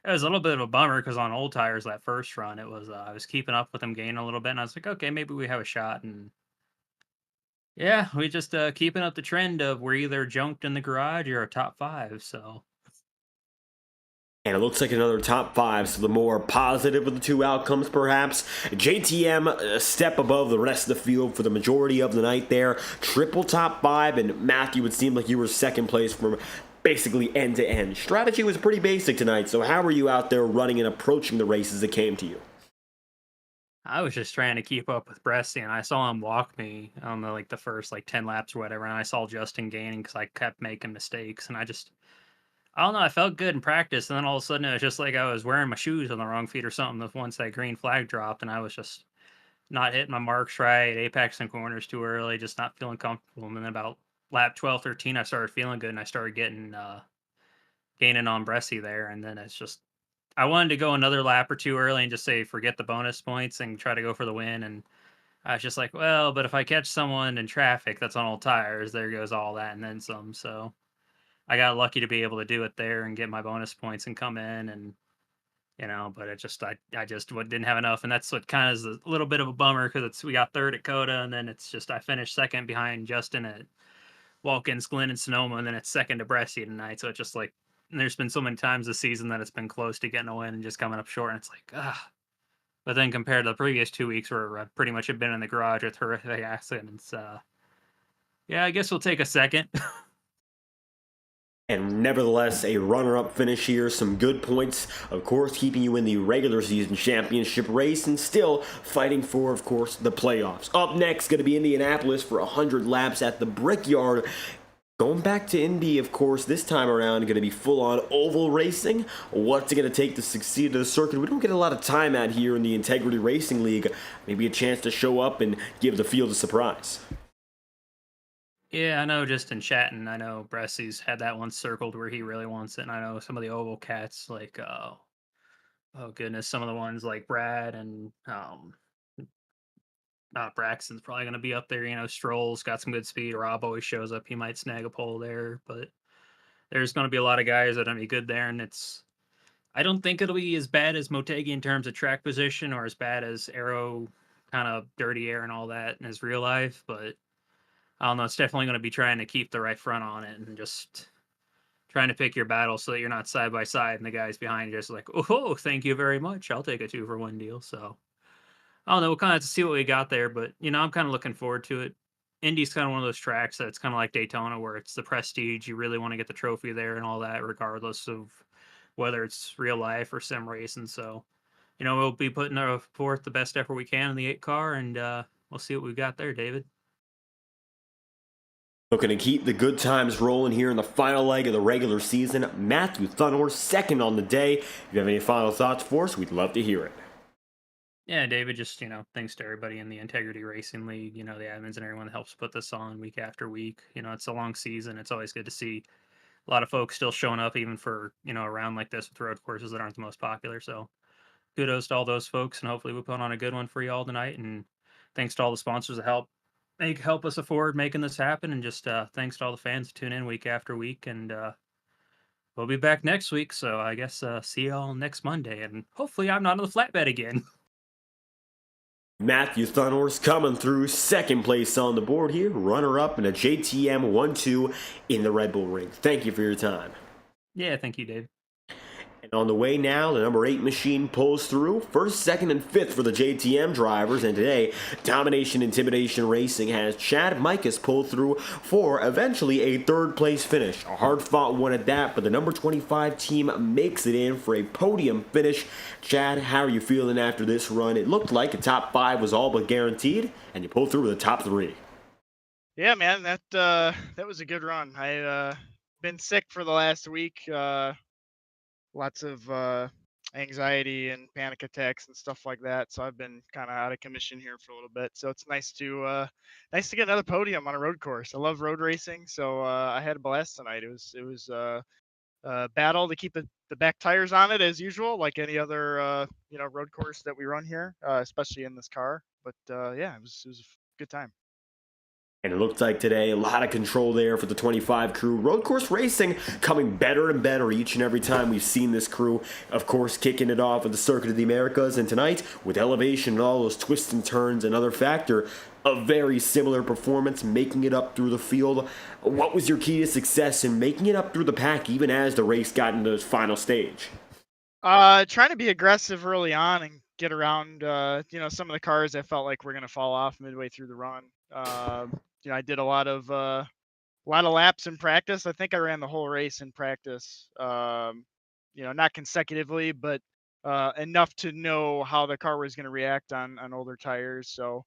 it was a little bit of a bummer because on old tires that first run, it was I was keeping up with them gaining a little bit, and I was like, okay, maybe we have a shot. And yeah, we just keeping up the trend of we're either junked in the garage or a top 5. So. And it looks like another top 5, so the more positive of the two outcomes, perhaps. JTM, a step above the rest of the field for the majority of the night there. Triple top 5, and Matthew, would seem like you were second place from basically end to end. Strategy was pretty basic tonight, so how were you out there running and approaching the race as it came to you? I was just trying to keep up with Bresci, and I saw him walk me on the first 10 laps or whatever, and I saw Justin gaining because I kept making mistakes, and I don't know, I felt good in practice, and then all of a sudden it was just like I was wearing my shoes on the wrong feet or something once that green flag dropped, and I was just not hitting my marks right, apex and corners too early, just not feeling comfortable. And then about lap 12, 13, I started feeling good, and I started gaining on Bresci there, and then it's just I wanted to go another lap or two early and just say forget the bonus points and try to go for the win, and I was just like, well, but if I catch someone in traffic that's on old tires, there goes all that and then some. So I got lucky to be able to do it there and get my bonus points and come in, and but I just didn't have enough, and that's what kind of is a little bit of a bummer because we got third at Coda, and then it's just I finished second behind Justin at Walkins, Glen, and Sonoma, and then it's second to Bresci tonight. So it's just like there's been so many times this season that it's been close to getting a win and just coming up short, and it's like But then compared to the previous 2 weeks where I pretty much have been in the garage with horrific accidents, yeah, I guess we'll take a second. And nevertheless, a runner-up finish here, some good points, of course, keeping you in the regular season championship race and still fighting for, of course, the playoffs. Up next, going to be Indianapolis for 100 laps at the Brickyard. Going back to Indy, of course, this time around, going to be full-on oval racing. What's it going to take to succeed at the circuit? We don't get a lot of time out here in the Integrity Racing League. Maybe a chance to show up and give the field a surprise. Yeah, I know just in chatting, I know Bressy's had that one circled where he really wants it. And I know some of the oval cats, like, oh goodness, some of the ones like Brad and Braxton's probably going to be up there. You know, Stroll's got some good speed. Rob always shows up. He might snag a pole there, but there's going to be a lot of guys that are going to be good there. And I don't think it'll be as bad as Motegi in terms of track position or as bad as Aero, kind of dirty air and all that in his real life, but I don't know. It's definitely going to be trying to keep the right front on it and just trying to pick your battle so that you're not side by side and the guys behind you just like, oh, thank you very much. I'll take a 2-for-1 deal. So I don't know. We'll kind of have to see what we got there, but I'm kind of looking forward to it. Indy's kind of one of those tracks that's kind of like Daytona where it's the prestige. You really want to get the trophy there and all that, regardless of whether it's real life or sim racing. So, we'll be putting forth the best effort we can in the 8 car and we'll see what we've got there, David. Looking to keep the good times rolling here in the final leg of the regular season. Matthew Thunhorse, second on the day. If you have any final thoughts for us, we'd love to hear it. Yeah, David, just, thanks to everybody in the Integrity Racing League, the admins and everyone that helps put this on week after week. It's a long season. It's always good to see a lot of folks still showing up even for, a round like this with road courses that aren't the most popular. So kudos to all those folks, and hopefully we put on a good one for you all tonight. And thanks to all the sponsors that help us afford making this happen, and just thanks to all the fans who tune in week after week. And we'll be back next week, so I guess see y'all next Monday, and hopefully I'm not on the flatbed again. Matthew Thunhorse coming through second place on the board here, runner-up in a JTM 1-2 in the Red Bull Ring. Thank you for your time. Yeah, thank you, Dave. And on the way now, the number 8 machine pulls through. First, second, and fifth for the JTM drivers. And today, Domination Intimidation Racing has Chad Mikas pull through for eventually a third place finish. A hard-fought one at that, but the number 25 team makes it in for a podium finish. Chad, how are you feeling after this run? It looked like a top 5 was all but guaranteed, and you pulled through with a top 3. Yeah, man, that was a good run. I been sick for the last week. Lots of anxiety and panic attacks and stuff like that. So I've been kind of out of commission here for a little bit. So it's nice to get another podium on a road course. I love road racing, so I had a blast tonight. It was a battle to keep the back tires on it as usual, like any other road course that we run here, especially in this car. But yeah, it was a good time. And it looks like today, a lot of control there for the 25 crew. Road course racing coming better and better each and every time we've seen this crew. Of course, kicking it off at the Circuit of the Americas. And tonight, with elevation and all those twists and turns, another factor, a very similar performance, making it up through the field. What was your key to success in making it up through the pack, even as the race got into its final stage? Trying to be aggressive early on and get around, some of the cars that felt like we're going to fall off midway through the run. I did a lot of laps in practice. I think I ran the whole race in practice. Not consecutively, but enough to know how the car was going to react on older tires. So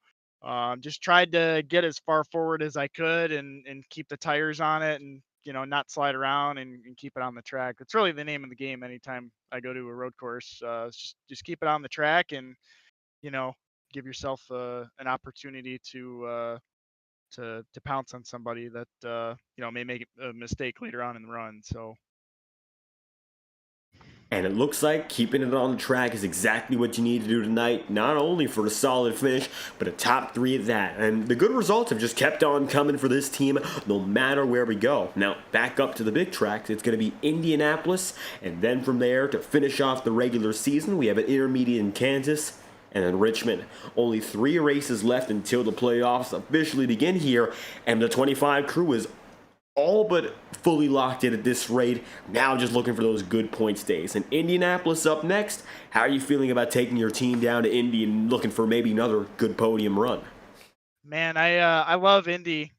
just tried to get as far forward as I could and keep the tires on it and not slide around and keep it on the track. It's really the name of the game anytime I go to a road course. Just keep it on the track and give yourself an opportunity to pounce on somebody that may make a mistake later on in the run. So, and it looks like keeping it on the track is exactly what you need to do tonight, not only for a solid finish, but a top 3 at that. And the good results have just kept on coming for this team, no matter where we go. Now, back up to the big tracks, it's going to be Indianapolis, and then from there, to finish off the regular season, we have an intermediate in Kansas, and then Richmond. Only 3 races left until the playoffs officially begin here, and the 25 crew is all but fully locked in at this rate. Now just looking for those good points days. And Indianapolis up next. How are you feeling about taking your team down to Indy and looking for maybe another good podium run? Man, I love Indy.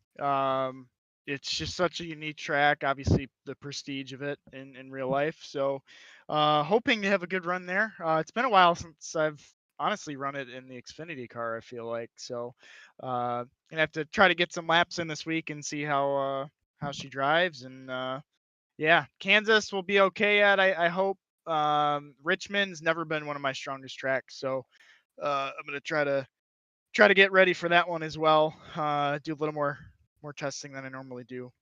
it's just such a unique track. Obviously, the prestige of it in real life. So, hoping to have a good run there. It's been a while since I've honestly run it in the Xfinity car. I feel like so. Gonna have to try to get some laps in this week and see how she drives. And yeah, Kansas will be okay at. I hope. Richmond's never been one of my strongest tracks, so I'm gonna try to get ready for that one as well. Do a little more testing than I normally do,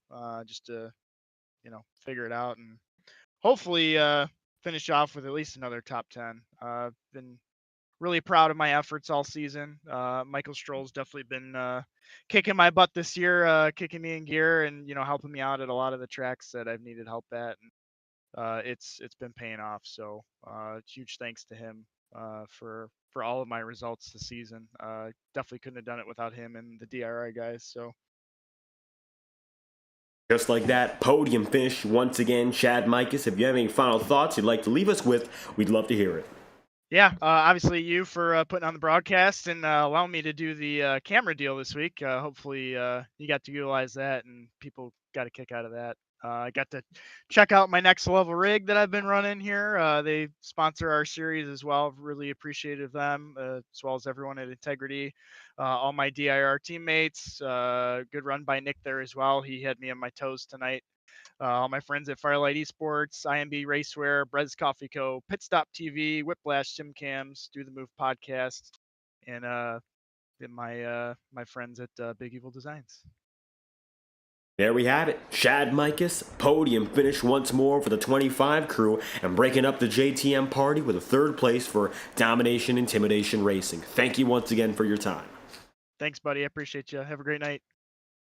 just to figure it out and hopefully finish off with at least another top 10. Been really proud of my efforts all season. Michael Stroll's definitely been kicking my butt this year, kicking me in gear and helping me out at a lot of the tracks that I've needed help at. And it's been paying off. So huge thanks to him for all of my results this season. Definitely couldn't have done it without him and the DRI guys. So Just like that, podium finish once again. Chad Mikus, if you have any final thoughts you'd like to leave us with, we'd love to hear it. yeah, obviously you for putting on the broadcast and allowing me to do the camera deal this week. Hopefully you got to utilize that and people got a kick out of that. I got to check out my next level rig that I've been running here. They sponsor our series as well. Really appreciative of them, as well as everyone at Integrity, all my DIR teammates. Good run by Nick there as well. He had me on my toes tonight. All my friends at Firelight Esports, IMB Racewear, Brez Coffee Co., Pit Stop TV, Whiplash Sim Cams, Do the Move podcast, and my friends at Big Evil Designs. There we have it. Chad Mikus, podium finish once more for the 25 crew and breaking up the JTM party with a third place for Domination Intimidation Racing. Thank you once again for your time. Thanks, buddy. I appreciate you. Have a great night.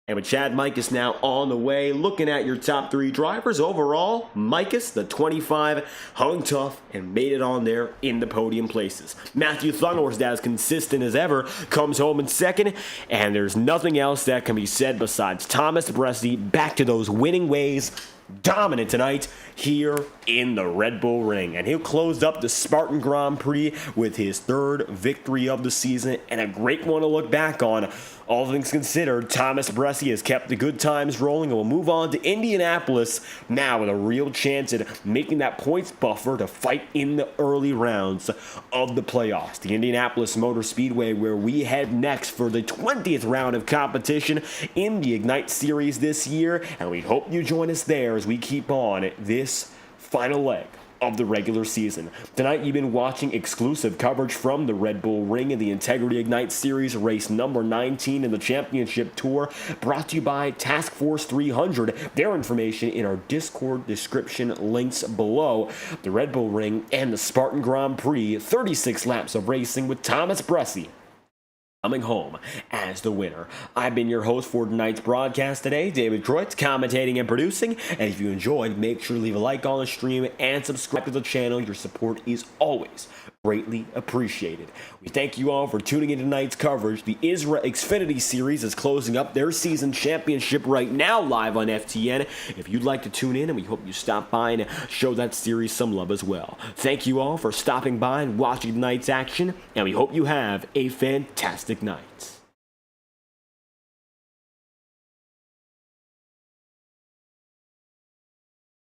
And with Chad Mikus now on the way, looking at your top three drivers overall, Mikus, the 25, hung tough and made it on there in the podium places. Matthew Thunhorst, as consistent as ever, comes home in second, and there's nothing else that can be said besides Thomas Bresci back to those winning ways, dominant tonight here in the Red Bull Ring. And he'll close up the Spartan Grand Prix with his third victory of the season and a great one to look back on. All things considered, Thomas Bresci has kept the good times rolling and will move on to Indianapolis now with a real chance at making that points buffer to fight in the early rounds of the playoffs. The Indianapolis Motor Speedway, where we head next for the 20th round of competition in the Ignite Series this year, and we hope you join us there as we keep on this final leg of the regular season. Tonight you've been watching exclusive coverage from the Red Bull Ring and the Integrity Ignite Series race number 19 in the Championship Tour, brought to you by Task Force 300. Their information in our Discord description links below. The Red Bull Ring and the Spartan Grand Prix, 36 laps of racing with Thomas Bresci coming home as the winner. I've been your host for tonight's broadcast today, David Kreutz, commentating and producing. And if you enjoyed, make sure to leave a like on the stream and subscribe to the channel. Your support is always greatly appreciated. We thank you all for tuning in tonight's coverage. The ISRA Xfinity Series is closing up their season championship right now live on FTN. If you'd like to tune in, and we hope you stop by and show that series some love as well. Thank you all for stopping by and watching tonight's action, and we hope you have a fantastic night.